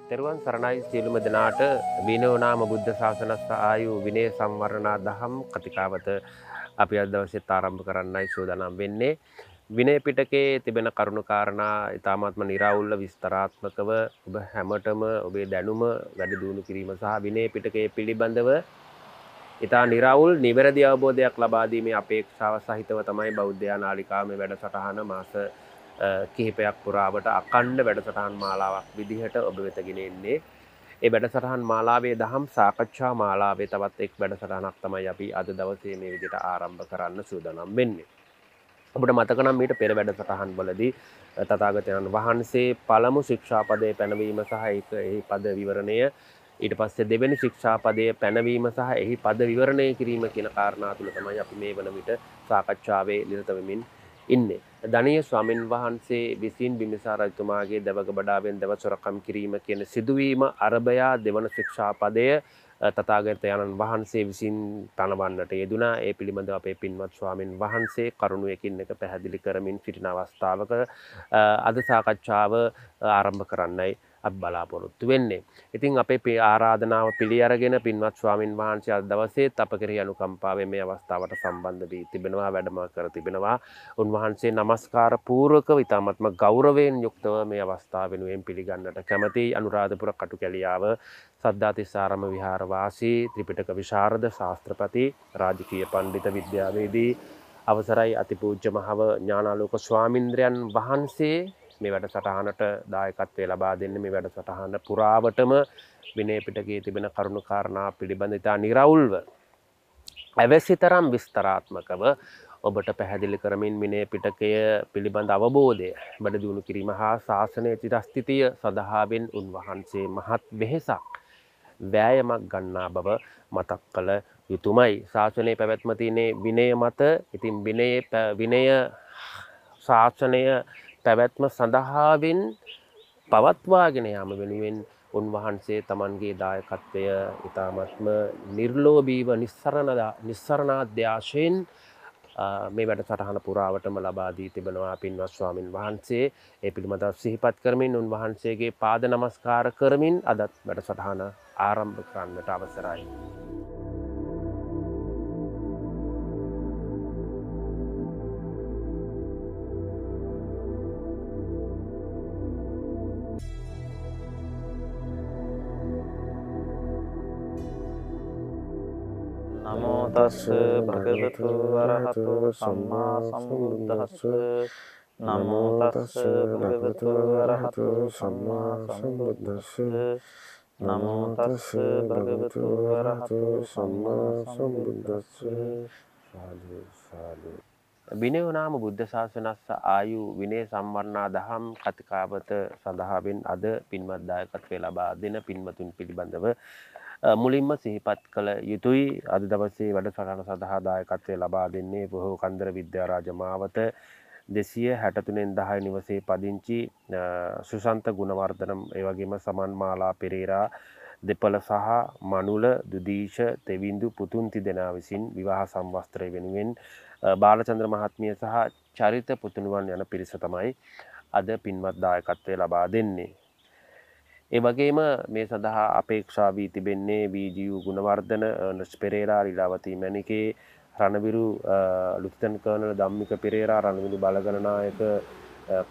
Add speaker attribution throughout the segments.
Speaker 1: තෙරුවන් සරණයි සියලුම දෙනාට විනෝ නාම බුද්ධ ශාසනස්ස ආයු විනය සංවරණා දහම් කතිකාවත අපි අද දවසේත් ආරම්භ කරන්නයි සූදානම් වෙන්නේ. විනය පිටකයේ තිබෙන කරුණු කාරණා ඉතාමත්ම निराවුල්ව විස්තරාත්මකව ඔබ හැමතෙම ඔබේ දැනුම වැඩි දියුණු කිරීම සහ විනය පිටකයේ පිළිබඳව ඉතා निराවුල් නිවැරදි අවබෝධයක් ලබා දීමේ අපේක්ෂාව සහිතව තමයි බෞද්ධ නාලිකාව මේ වැඩසටහන මාස කිහිපයක් පුරාවට අඛණ්ඩ වැඩසටහන් මාලාවක් විදිහට ඔබ වෙත ගෙන එන්නේ. ඒ වැඩසටහන් මාලාවේ දහම් සාකච්ඡා මාලාවේ තවත් එක් වැඩසටහනක් තමයි අපි අද දවසේ මේ විදිහට ආරම්භ කරන්න සූදානම් වෙන්නේ. ඔබට මතක නම් මීට පෙර වැඩසටහන් වලදී තථාගතයන් වහන්සේ පළමු ශික්ෂාපදයේ පැනවීම සහ එහි පද විවරණය, ඊට පස්සේ දෙවෙනි ශික්ෂාපදයේ පැනවීම සහ එහි පද විවරණය කිරීම කියන කාරණා තුල තමයි අපි මේ වන විට සාකච්ඡාවේ නිරත වෙමින් ඉන්නේ. ධනීය ස්වාමින් වහන්සේ විසින් බිම්බිසාර රජතුමාගේ දවගබඩාවෙන් දව සොරකම් කිරීම කියන සිදුවීම අරබයා දෙවන ශික්ෂාපදය තථාගතයන් වහන්සේ විසින් පනවන්නට යෙදුණා. ඒ පිළිබඳව අපේ පින්වත් ස්වාමින් වහන්සේ කරුණු එකින් එක පැහැදිලි කරමින් සිටින අවස්ථාවක අද සාකච්ඡාව ආරම්භ කරන්නයි අපි බලාපොරොත්තු වෙන්නේ. ඉතින් අපේ ආරාධනාව පිළි අරගෙන පින්වත් ස්වාමින් වහන්සේ අද දවසේත් අප කෙරෙහි අනුකම්පාවෙන් මේ අවස්ථාවට සම්බන්ධ වී තිබෙනවා, වැඩම කර තිබෙනවා. උන්වහන්සේ নমස්කාර පූර්වකව ඉතාමත්ම ගෞරවයෙන් යුක්තව මේ අවස්ථාව වෙනුවෙන් පිළිගන්නට කැමැති. අනුරාධපුර කටුකැලියාව සද්ධාතිස්සාරම විහාර වාසී ත්‍රිපිටක විශාරද ශාස්ත්‍රපති රාජකීය පඬිත විද්‍යාවේදී අවසරයි අතිපූජ්‍ය මහව ඥානාලෝක ස්වාමින්ද්‍රයන් වහන්සේ මේ වැඩසටහනට දායකත්වය ලබා දෙන්නේ. මේ වැඩසටහන පුරාවටම විනය පිටකයේ තිබෙන කරුණු කාරණා පිළිබඳ ඉතා निराවුල්ව අවශ්‍යතරම් විස්තරාත්මකව ඔබට පැහැදිලි කරමින් විනය පිටකය පිළිබඳ අවබෝධය වැඩි දියුණු කිරීම හා ශාසනයේ චිරස්ථිතිය සඳහාවෙන් උන්වහන්සේ මහත් වෙහෙසක් වෑයමක් ගන්නා බව මතක් කළ යුතුමයි. ශාසනයේ පැවැත්ම තියෙන්නේ විනය මත. ඉතින් විනය ශාසනය පැවැත්ම සඳහාවෙන් පවත්වාගෙන යාම වෙනුවෙන් උන්වහන්සේ තමන්ගේ දායකත්වය ඉතාමත්ම නිර්ලෝභීව නිස්සරණාධ්‍යාශයෙන් මේ වැඩසටහන පුරාවටම ලබා දී තිබෙනවා. පින්වත් ස්වාමින් වහන්සේ ඒ පිළිබඳව සිහිපත් කරමින් උන්වහන්සේගේ පාද නමස්කාර කරමින් අදත් වැඩසටහන ආරම්භ කරන්නට අවසරයි.
Speaker 2: නමෝ තස් භගවතු වරහතු සම්මා සම්බුද්දස්ස. නමෝ තස් භගවතු වරහතු සම්මා සම්බුද්දස්ස. නමෝ තස් භගවතු වරහතු සම්මා සම්බුද්දස්ස.
Speaker 1: සාදු සාදු. විනය නාම බුද්ධ ශාසනස්ස ආයු විනය සංවර්ණා දහම් කතිකාවත සඳහාවෙන් අද පින්වත් දායකත්වය ලබා දෙන පින්වතුන් පිළිබඳව මුලින්ම සිහිපත් කළ යුතුයි. අද දවසේ වැඩසටහන සඳහා දායකත්වය ලබා දෙන්නේ බොහෝ කන්දර විද්‍යාරාජ මාවත 263 නිවසේ පදිංචි සුසන්ත ගුණවර්ධන, ඒ වගේම සමන් මාලා පෙරේරා දෙපළ සහ මනුල දුදීෂ තෙවිඳු පුතුන් තිදෙනා විසින් විවාහ සම්වස්ත්‍රය වෙනුවෙන් බාලචන්ද්‍ර මහත්මිය සහ චරිත පුතුණුවන් යන පිරිස තමයි අද පින්වත් දායකත්වය ලබා දෙන්නේ. ඒ වගේම මේ සඳහා අපේක්ෂා වී තිබෙන්නේ වීජියු ගුණවර්ධන, අර්නස්ට් පෙරේරා, ලීලාවතී මැණිකේ, රණවිරු ලුතිතන් කර්නල් ධම්මික පෙරේරා, රණවිරු බලගණනායක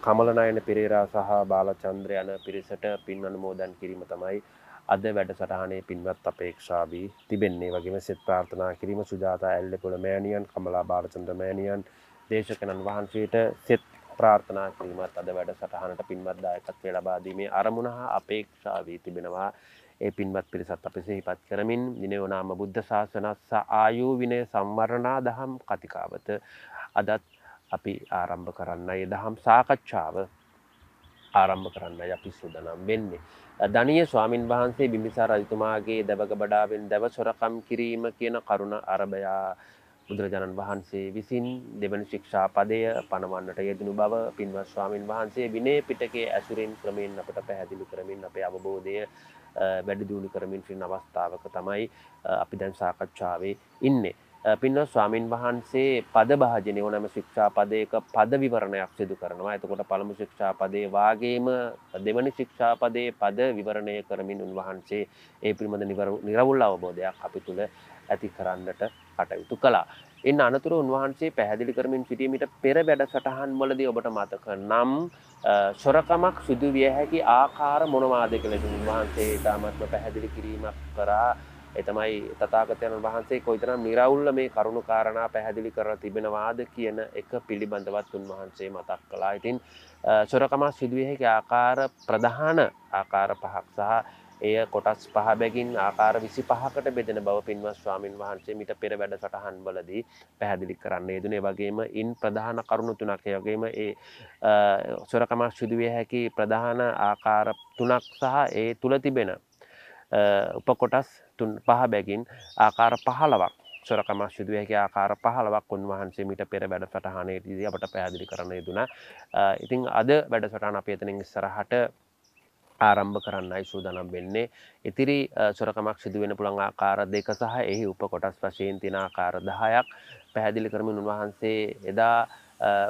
Speaker 1: කමලනයන පෙරේරා සහ බාලචන්ද්‍ර යන පිරිසට පින් අනුමෝදන් කිරීම තමයි අද වැඩසටහනේ පින්වත් අපේක්ෂා වී තිබෙන්නේ. වගේම සෙත් ප්‍රාර්ථනා කිරීම සුජාතා ඇල්ලපොළ මෑණියන්, කමලා බාලචන්ද්‍ර මෑණියන්, දේශකයන්න් වහන්සේට සෙත් ප්‍රාර්ථනා කිරීමත් අද වැඩසටහනට පින්වත් දායකත්වය ලබා දීමේ අරමුණ හා අපේක්ෂා වී තිබෙනවා. ඒ පින්වත් පිරිසත් අපි සිහිපත් කරමින් විනය නාම බුද්ධ ශාසනස්ස ආයු විනය සංවරණා දහම් කතිකාවත අදත් අපි ආරම්භ කරන්නයි දහම් සාකච්ඡාව ආරම්භ කරන්නයි අපි සූදානම් වෙන්නේ. ධනීය ස්වාමින් වහන්සේ බිම්බිසාර රජතුමාගේ දවගබඩාවෙන් දව සොරකම් කිරීම කියන කරුණ අරබයා බුදුරජාණන් වහන්සේ විසින් දෙවන ශික්ෂාපදය පනවන්නට යෙදුණු බව පින්වත් ස්වාමින් වහන්සේ විනය පිටකයේ ඇසුරෙන් ක්‍රමයෙන් අපට පැහැදිලි කරමින් අපේ අවබෝධය වැඩි දියුණු කරමින් සිටින අවස්ථාවක තමයි අපි දැන් සාකච්ඡාවේ ඉන්නේ. පින්වත් ස්වාමින් වහන්සේ පද භාජනය ඕනෑම ශික්ෂාපදයක පද විවරණයක් සිදු කරනවා. එතකොට පළමු ශික්ෂාපදයේ වාගේම දෙවනි ශික්ෂාපදයේ පද විවරණය කරමින් උන්වහන්සේ ඒ පිළිබඳ නිර්වුල් අවබෝධයක් අපි තුල ඇති කරන්නට කටයුතු කළා. ඉන් අනතුරු උන්වහන්සේ පැහැදිලි කරමින් සිටීමට පෙර වැඩසටහන් වලදී ඔබට මතක නම් සොරකමක් සිදු විය හැකි ආකාර මොනවාද කියලා උන්වහන්සේ ඊටමත්ම පැහැදිලි කිරීමක් කරා. ඒ තමයි තථාගතයන් වහන්සේ කොයිතරම් නිර්වුල්ව මේ කරුණු කාරණා පැහැදිලි කරලා තිබෙනවාද කියන එක පිළිබඳවත් උන්වහන්සේ මතක් කළා. ඉතින් සොරකමක් සිදු විය හැකි ආකාර ප්‍රධාන ආකාර පහක් සහ එය කොටස් පහ බැගින් ආකාර 25කට බෙදෙන බව පින්වත් ස්වාමින් වහන්සේ මිට පෙර වැඩසටහන් වලදී පැහැදිලි කරන්න යෙදුනේ. වගේම ඉන් ප්‍රධාන කරුණු තුනක් ඒ වගේම ඒ සොරකමක් සිදු විය හැකි ප්‍රධාන ආකාර තුනක් සහ ඒ තුල තිබෙන උපකොටස් පහ බැගින් ආකාර 15ක් සොරකමක් සිදු විය හැකි ආකාර 15ක් උන්වහන්සේ මිට පෙර වැඩසටහනේදී අපට පැහැදිලි කරන්න යෙදුණා. ඉතින් අද වැඩසටහන අපි එතනින් ඉස්සරහට ආරම්භ කරන්නයි සූදානම් වෙන්නේ. ඉතිරි සොරකමක් සිදු වෙන පුළුවන් ආකාර දෙක සහ එහි උපකොටස් වශයෙන් තියෙන ආකාර 10ක් පැහැදිලි කරමින් උන්වහන්සේ එදා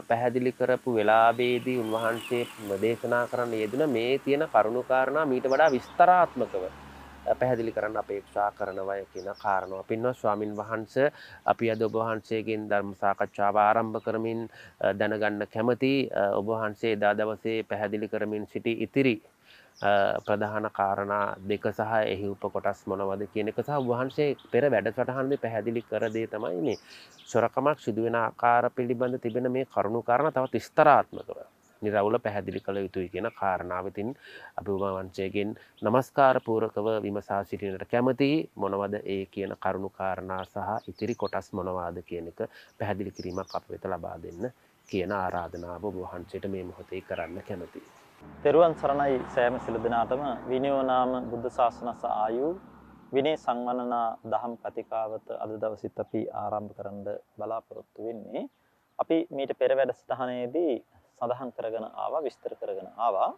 Speaker 1: පැහැදිලි කරපු වෙලාවේදී උන්වහන්සේ දේශනා කරන්න යෙදුන මේ තියෙන කරුණු කාරණා මීට වඩා විස්තරාත්මකව පැහැදිලි කරන්න අපේක්ෂා කරනවා කියන කාරණාව. පින්වත් ස්වාමින් වහන්සේ අපි අද ඔබ වහන්සේගෙන් ධර්ම සාකච්ඡාව ආරම්භ කරමින් දැනගන්න කැමති ඔබ වහන්සේ එදා දවසේ පැහැදිලි කරමින් සිටි ඉතිරි ප්‍රධාන කාරණා දෙක සහ එහි උපකොටස් මොනවද කියන එක සහ වහන්සේ පෙර වැඩසටහනේදී පැහැදිලි කර දේ තමයි මේ සොරකමක් සිදුවෙන ආකාර පිළිබඳ තිබෙන මේ කරුණු කාරණා තවත් විස්තරාත්මකව නිරවුල පැහැදිලි කළ යුතුයි කියන කාරණාව. ඉතින් අපි ඔබ වහන්සේගෙන් নমස්කාර පූර්වකව විමසා සිටිනට කැමතියි මොනවද ඒ කියන කරුණු කාරණා සහ ඉතිරි කොටස් මොනවාද කියන එක පැහැදිලි කිරීමක් අප වෙත ලබා දෙන්න කියන ආරාධනාව ඔබ වහන්සේට මේ මොහොතේ කරන්න කැමතියි.
Speaker 2: තෙරුවන් සරණයි සෑම සිළු දෙනාටම විනයෝ නාම බුද්ධ ශාසනස ආයු විනය සංවනනා දහම් කතිකාවත අද දවසෙත් අපි ආරම්භ කරන්න බලාපොරොත්තු වෙන්නේ. අපි මීට පෙර වැඩසටහනේදී සඳහන් කරගෙන ආවා විස්තර කරගෙන ආවා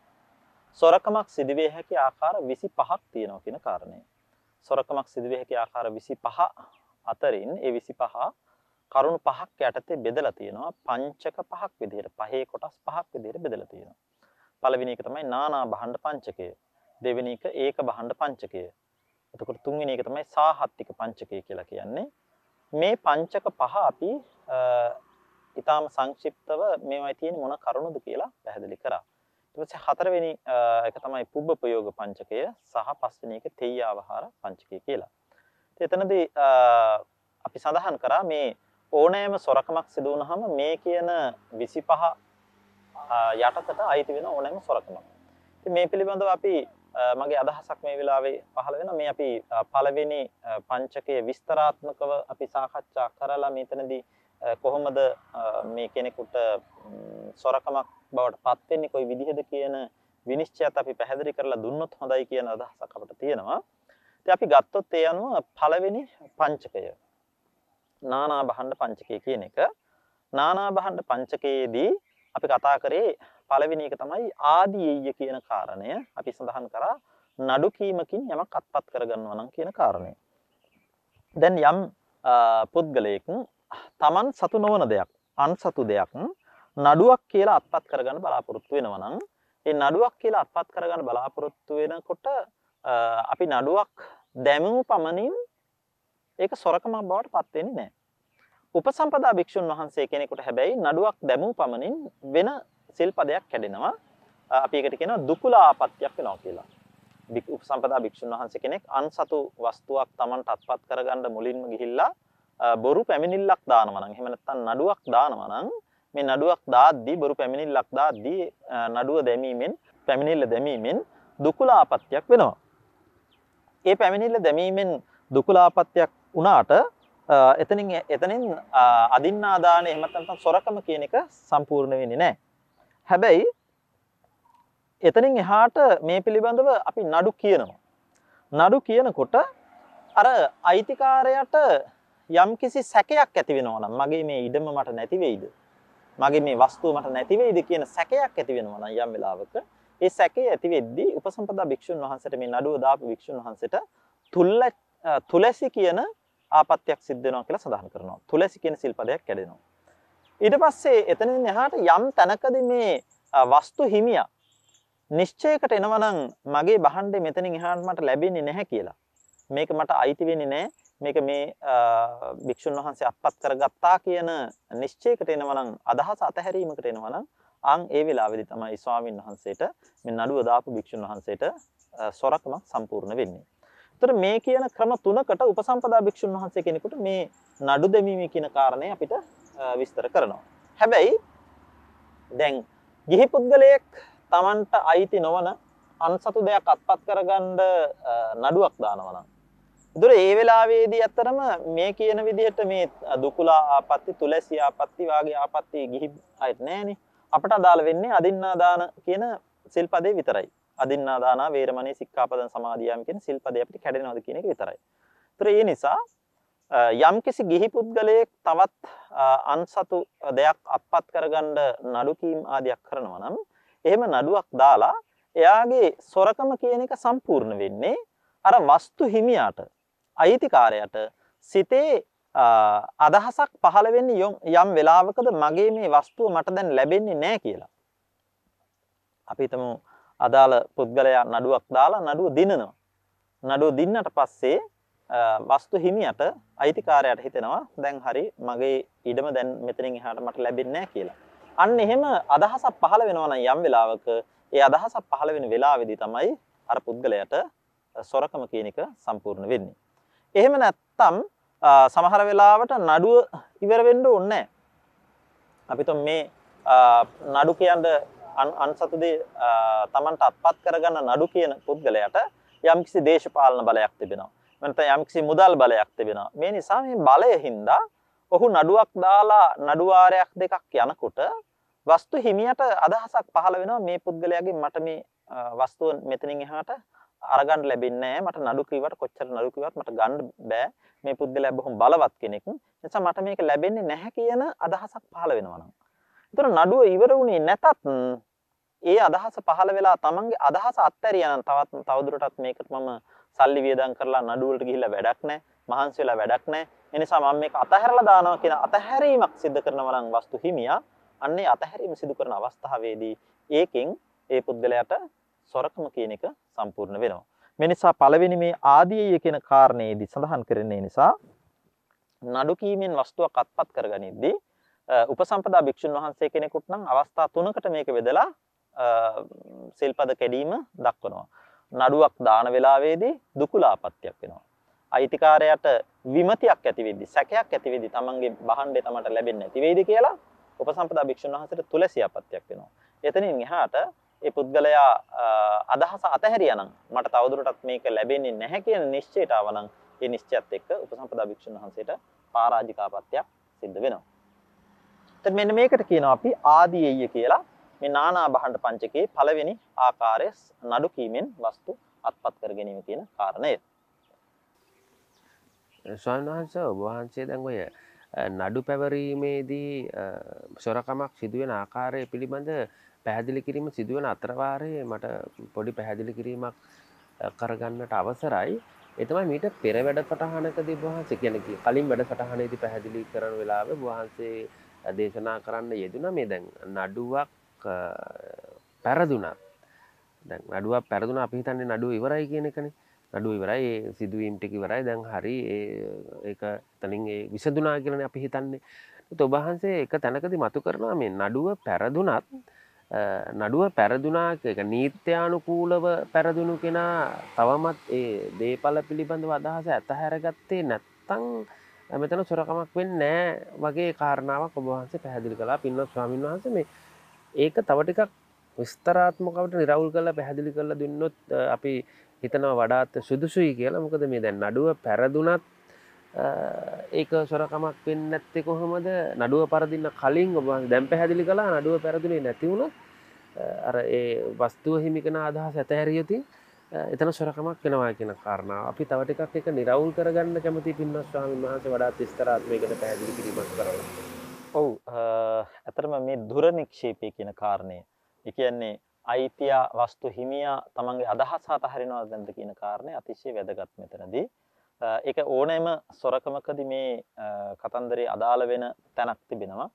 Speaker 2: සොරකමක් සිදුවිය හැකි ආකාර 25ක් තියෙනවා කියන කාරණය. සොරකමක් සිදුවිය හැකි ආකාර 25 අතරින් ඒ 25 කරුණු පහක් යටතේ බෙදලා තියෙනවා. පංචක පහක් විදිහට පහේ කොටස් පහක් විදිහට බෙදලා තියෙනවා. පළවෙනි එක තමයි නානා භාණ්ඩ පංචකය. දෙවෙනි එක ඒක භාණ්ඩ පංචකය. එතකොට තුන්වෙනි එක තමයි සාහත්තික පංචකය කියලා කියන්නේ. මේ පංචක පහ අපි ඊටාම සංක්ෂිප්තව මේවයි තියෙන මොන කරුණුද කියලා පැහැදිලි කරා. ඊට පස්සේ හතරවෙනි එක තමයි පුබ්බපයෝග පංචකය සහ පස්වෙනි එක තෙය්‍යාවහාර පංචකය කියලා. එතනදී අපි සඳහන් කරා මේ ඕනෑම සොරකමක් සිදු වුණාම මේ කියන 25 යටතට අයිති වෙන ඕනෑම සොරකමක්. ඉතින් මේ පිළිබඳව අපි මගේ අදහසක් මේ වෙලාවේ පහළ වෙනවා. මේ අපි පළවෙනි පංචකයේ විස්තරාත්මකව අපි සාකච්ඡා කරලා මෙතනදී කොහොමද මේ කෙනෙකුට සොරකමක් බවට පත් වෙන්නේ කොයි විදිහද කියන විනිශ්චයත් අපි පැහැදිලි කරලා දුන්නොත් හොඳයි කියන අදහසක් අපිට තියෙනවා. ඉතින් අපි ගත්තොත් ඒ අනුව පළවෙනි පංචකය නානා භාණ්ඩ පංචකය කියන එක නානා භාණ්ඩ පංචකයේදී අපි කතා කරේ පළවෙනි එක තමයි ආදීය කියන කාරණය. අපි සඳහන් කරා නඩු කීමකින් යමක් අත්පත් කරගන්නවා නම් කියන කාරණය. දැන් යම් පුද්ගලයෙක් තමන් සතු නොවන දෙයක් අන්සතු දෙයක් නඩුවක් කියලා අත්පත් කරගන්න බලාපොරොත්තු වෙනවා නම් ඒ නඩුවක් කියලා අත්පත් කරගන්න බලාපොරොත්තු වෙනකොට අපි නඩුවක් දැමූ පමණින් ඒක සොරකමක් බවට පත් වෙන්නේ නැහැ. උපසම්පදා භික්ෂුන් වහන්සේ කෙනෙකුට හැබැයි නඩුවක් දැමූ පමණින් වෙන සිල්පදයක් කැඩෙනවා. අපි ඒකට කියනවා දුකුලා ආපත්‍යක් වෙනවා කියලා. උපසම්පදා භික්ෂුන් වහන්සේ කෙනෙක් අන්සතු වස්තුවක් Tamanට අත්පත් කරගන්න මුලින්ම ගිහිල්ලා බොරු පැමිණිල්ලක් දානවා නම් එහෙම නැත්නම් නඩුවක් දානවා නම් මේ නඩුවක් දාද්දී බොරු පැමිණිල්ලක් දාද්දී නඩුව දැමීමෙන් පැමිණිල්ල දැමීමෙන් දුකුලාපත්‍යක් වෙනවා. ඒ පැමිණිල්ල දැමීමෙන් දුකුලාපත්‍යක් වුණාට එතනින් අදින්නාදාන එහෙම නැත්නම් සොරකම කියන එක සම්පූර්ණ වෙන්නේ නැහැ. හැබැයි එතනින් එහාට මේ පිළිබඳව අපි නඩු කියනවා. නඩු කියනකොට අර අයිතිකාරයට යම්කිසි සැකයක් ඇති වෙනවා නම් මගේ මේ ඉඩම මට නැති වෙයිද? මගේ මේ වස්තුව මට නැති වෙයිද කියන සැකයක් ඇති වෙනවා නම් යම් වෙලාවක ඒ සැකය ඇති වෙද්දී උපසම්පදා භික්ෂුන් වහන්සේට මේ නඩුව දාපු භික්ෂුන් වහන්සේට තුලසි කියන ආපත්‍යක් සිද්ධ වෙනවා කියලා සඳහන් කරනවා. තුලසි කියන සිල්පදයක් කැඩෙනවා. ඊට පස්සේ එතනින් එහාට යම් තැනකදී මේ වස්තු හිමියා නිශ්චයකට එනවා නම් මගේ භාණ්ඩේ මෙතනින් එහාට මට ලැබෙන්නේ නැහැ කියලා. මේක මට අයිති වෙන්නේ නැහැ. මේක මේ භික්ෂුන් වහන්සේ අත්පත් කරගත්තා කියන නිශ්චයකට එනවා නම් අදහස අතහැරීමකට එනවා නම් අන් ඒ වෙලාවේදී තමයි ස්වාමින් වහන්සේට මේ නඩුව දාපු භික්ෂුන් වහන්සේට සොරකමක් සම්පූර්ණ වෙන්නේ. ඒතර මේ කියන ක්‍රම තුනකට උපසම්පදා භික්ෂුන් වහන්සේ කෙනෙකුට මේ නඩු දෙමීමේ කියන කාරණේ අපිට විස්තර කරනවා. හැබැයි දැන් ගිහි පුද්ගලයෙක් Tamanට අයිති නොවන අන්සතු දෙයක් අත්පත් කරගන්න නඩුවක් දානවා නම් ඒතර ඒ වෙලාවේදී අතරම මේ කියන විදිහට මේ දුකුලා ආපත්‍ති තුලසි ආපත්‍ති වාගේ ආපත්‍ති ගිහි අයත් නැහනේ. අපට අදාළ වෙන්නේ අදින්නා දාන කියන සිල්පදේ විතරයි. අදින්නා දාන වේරමණී සික්ඛාපදං සමාදියාමි කියන සිල්පදේ අපිට කැඩෙනවද කියන එක විතරයි. ඒතර ඒ නිසා යම්කිසි ගිහි පුද්ගලයෙක් තවත් අන්සතු දෙයක් අත්පත් කරගන්න නඩු කීම් ආදියක් කරනවා නම් එහෙම නඩුවක් දාලා එයාගේ සොරකම කියන එක සම්පූර්ණ වෙන්නේ අර වස්තු හිමියාට අයිතිකාරයට සිතේ අදහසක් පහළ වෙන්නේ යම් වෙලාවකද මගේ මේ වස්තුව මට දැන් ලැබෙන්නේ නැහැ කියලා. අපි හිතමු අදාළ පුද්ගලයා නඩුවක් දාලා නඩුව දිනනවා. නඩුව දින්නට පස්සේ වස්තු හිමියට අයිතිකාරයට හිතෙනවා දැන් හරි මගේ ඉඩම දැන් මෙතනින් එහාට මට ලැබෙන්නේ නැහැ කියලා. අන්න එහෙම අදහසක් පහළ වෙනවා නම් යම් වෙලාවක ඒ අදහසක් පහළ වෙන වෙලාවේදී තමයි අර පුද්ගලයාට සොරකම කියන එක සම්පූර්ණ වෙන්නේ. එහෙම නැත්තම් සමහර වෙලාවට නඩුව ඉවර වෙන්න ඕනේ නැහැ. අපි තුන් මේ නඩු කියන්නේ අන්සතුදී Tamanට අත්පත් කරගන්න නඩු කියන පුද්ගලයාට යම්කිසි දේශපාලන බලයක් තිබෙනවා. නැත්නම් යම්කිසි මුදල් බලයක් තිබෙනවා. මේ නිසා මේ බලය හින්දා ඔහු නඩුවක් දාලා නඩු වාරයක් දෙකක් යනකොට වස්තු හිමියට අදහසක් පහළ වෙනවා මේ පුද්ගලයාගෙන් මට මේ වස්තුව මෙතනින් එහාට අරගන්න ලැබෙන්නේ නැහැ. මට නඩු කිව්වට කොච්චර නඩු කිව්වත් මට ගන්න බෑ. මේ පුද්ගලයා බොහොම බලවත් කෙනෙක්. නිසා මට මේක ලැබෙන්නේ නැහැ කියන අදහසක් පහළ වෙනවා නම්. ඒතර නඩුව ඉවර වුණේ නැතත් ඒ අදහස පහළ වෙලා තමන්ගේ අදහස අත්හැරියා නම් තවදුරටත් මේකට මම සල්ලි වියදම් කරලා නඩු වලට ගිහිල්ලා වැඩක් නැහැ. මහන්සි වෙලා වැඩක් නැහැ. ඒ නිසා මම මේක අතහැරලා දානවා කියන අතහැරීමක් සිදු කරනවා නම් වස්තු හිමියා අන්නේ අතහැරීම සිදු කරන අවස්ථාවේදී ඒකෙන් ඒ පුද්ගලයාට සොරකම කියන එක සම්පූර්ණ වෙනවා. මේ නිසා පළවෙනි මේ ආදීය කියන කාරණේදී සඳහන් කරන්නේ නිසා නඩු කීමෙන් වස්තුවක් අත්පත් කරගනිද්දී උපසම්පදා භික්ෂුන් වහන්සේ කෙනෙකුට නම් අවස්ථා තුනකට මේක බෙදලා සිල්පද කැඩීම දක්වනවා. නඩුවක් දාන වෙලාවේදී දුකුලාපත්‍යක් වෙනවා. අයිතිකාරයට විමතියක් ඇති වෙද්දි සැකයක් ඇති වෙද්දි තමන්ගේ බහණ්ඩේ තමන්ට ලැබෙන්නේ නැති වෙයිද කියලා උපසම්පදා භික්ෂුන් වහන්සේට තුලසියාපත්‍යක් වෙනවා. එතනින් එහාට ඒ පුද්ගලයා අදහස අතහැරියා නම් මට තවදුරටත් මේක ලැබෙන්නේ නැහැ කියන නිශ්චයට ආවනම් ඒ නිශ්චයත් එක්ක උපසම්පදා භික්ෂුන් වහන්සේට පරාජිකාපත්‍යක් සිද්ධ වෙනවා. එතන මෙන්න මේකට කියනවා අපි ආදීයය කියලා. මේ නානා භාණ්ඩ පංචකයේ පළවෙනි ආකාරය නඩු කීමෙන් වස්තු අත්පත් කර ගැනීම කියන කාරණය.
Speaker 1: ස්වාමීන් වහන්සේ ඔබ වහන්සේ දැන් ඔය නඩු පැවරීමේදී සොරකමක් සිදුවෙන ආකාරය පිළිබඳ පැහැදිලි කිරීම සිදුවෙන අතරවාරයේ මට පොඩි පැහැදිලි කිරීමක් කරගන්නට අවසරයි. ඒ තමයි මීට පෙර වැඩසටහනකදී වහන්සේ කියන්නේ කලින් වැඩසටහනේදී පැහැදිලි කරන වෙලාවේ වහන්සේ දේශනා කරන්න යෙදුණා මේ දැන් නඩුවක් පැරදුනත් දැන් නඩුවක් පැරදුනා අපි හිතන්නේ නඩුව ඉවරයි කියන එකනේ. නඩුව ඉවරයි ඒ සිදුවීම් ටික ඉවරයි දැන් හරි ඒක එතනින් ඒ විසඳුනා කියලානේ අපි හිතන්නේ. ඒත් ඔබ වහන්සේ එක තැනකදී මතු කරනවා මේ නඩුව පැරදුනත් නඩුව පැරදුනා ඒක නීත්‍යානුකූලව පැරදුණු කෙනා තවමත් ඒ දේපල පිළිබඳව අදහස ඇතහැරගත්තේ නැත්තම් මෙතන සොරකමක් වෙන්නේ නැහැ වගේ කාරණාවක් ඔබ වහන්සේ පැහැදිලි කළා. පින්වත් ස්වාමීන් වහන්සේ මේ ඒක තව ටිකක් විස්තරාත්මකවට නිරවුල් කරලා පැහැදිලි කරලා දුන්නොත් අපි හිතනවා වඩාත් සුදුසුයි කියලා. මොකද මේ දැන් නඩුව පැරදුනත් ඒක සොරකමක් වෙන්නේ නැත්තේ කොහොමද? නඩුව පරදින්න කලින් ඔබ දැන් පැහැදිලි කළා නඩුව පැරදුනේ නැති වුණොත් අර ඒ වස්තුව හිමිකන අදහස ඇතහැරියොතින් එතන සොරකමක් වෙනවා කියන කාරණාව. අපි තව ටිකක් ඒක නිරවුල් කරගන්න කැමති පින්වත් ස්වාමීන් වහන්සේ වඩාත් විස්තරාත්මකව පැහැදිලි කිරීමක් කරනවා.
Speaker 2: ඔව් ඇත්තටම මේ දුර නික්ෂේපය කියන කාරණය. ඒ කියන්නේ අයිතිය වස්තු හිමියා තමන්ගේ අදහස අතහරිනවද නැද්ද කියන කාරණේ අතිශය වැදගත් මෙතනදී. ඒක ඕනෑම සොරකමකදී මේ කතන්දරේ අදාළ වෙන තැනක් තිබෙනවා.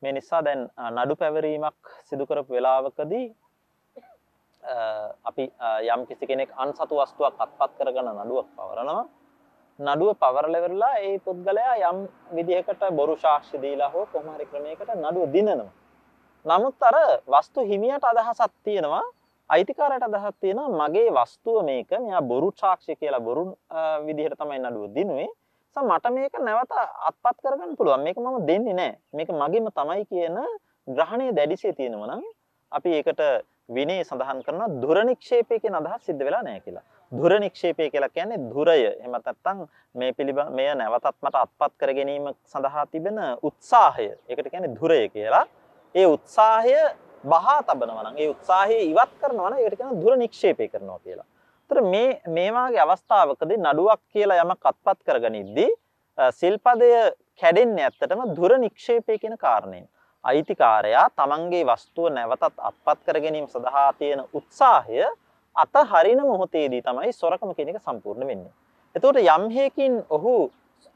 Speaker 2: මේ නිසා දැන් නඩු පැවරීමක් සිදු කරපු වෙලාවකදී අපි යම් කිසි කෙනෙක් අන්සතු වස්තුවක් අත්පත් කරගෙන නඩුවක් පවරනවා. නඩුව පවරලා ඒ පුද්ගලයා යම් විදිහකට බොරු සාක්ෂි දීලා හෝ කොහොම හරි ක්‍රමයකට නඩුව දිනනවා. නමුත් අර වස්තු හිමියට අදහසක් තියෙනවා, අයිතිකාරයට අදහසක් තියෙනවා මගේ වස්තුව මේක, මෙයා බොරු සාක්ෂි කියලා බොරු විදිහට තමයි නඩුව දිනුවේ. මට මේක නැවත අත්පත් කරගන්න පුළුවන්. මේක මම දෙන්නේ නැහැ. මේක මගේම තමයි කියන ග්‍රහණය දැඩිසේ තියෙනවා නම් අපි ඒකට විනය සඳහන් කරනවා දුර නික්ෂේපය කියන අදහස් සිද්ධ වෙලා නැහැ කියලා. දුර නික්ෂේපය කියලා කියන්නේ දුරය. එහෙම නැත්නම් මේ පිළිබඳ මෙය නැවතත් මට අත්පත් කර ගැනීම සඳහා තිබෙන උත්සාහය. ඒකට කියන්නේ දුරය කියලා. ඒ උත්සාහය බහා තබනවා නම්, ඒ උත්සාහය ඉවත් කරනවා නම් ඒකට කියනවා දුර නික්ෂේපය කරනවා කියලා. ඒතර මේ වාගේ අවස්ථාවකදී නඩුවක් කියලා යමක් අත්පත් කරගනිද්දී සිල්පදය කැඩෙන්නේ ඇත්තටම දුර නික්ෂේපය කියන කාරණයෙන්. අයිතිකාරයා තමන්ගේ වස්තුව නැවතත් අත්පත් කර ගැනීම සඳහා තියෙන උත්සාහය අතහරින මොහොතේදී තමයි සොරකම කියන එක සම්පූර්ණ වෙන්නේ. එතකොට යම් හේකින් ඔහු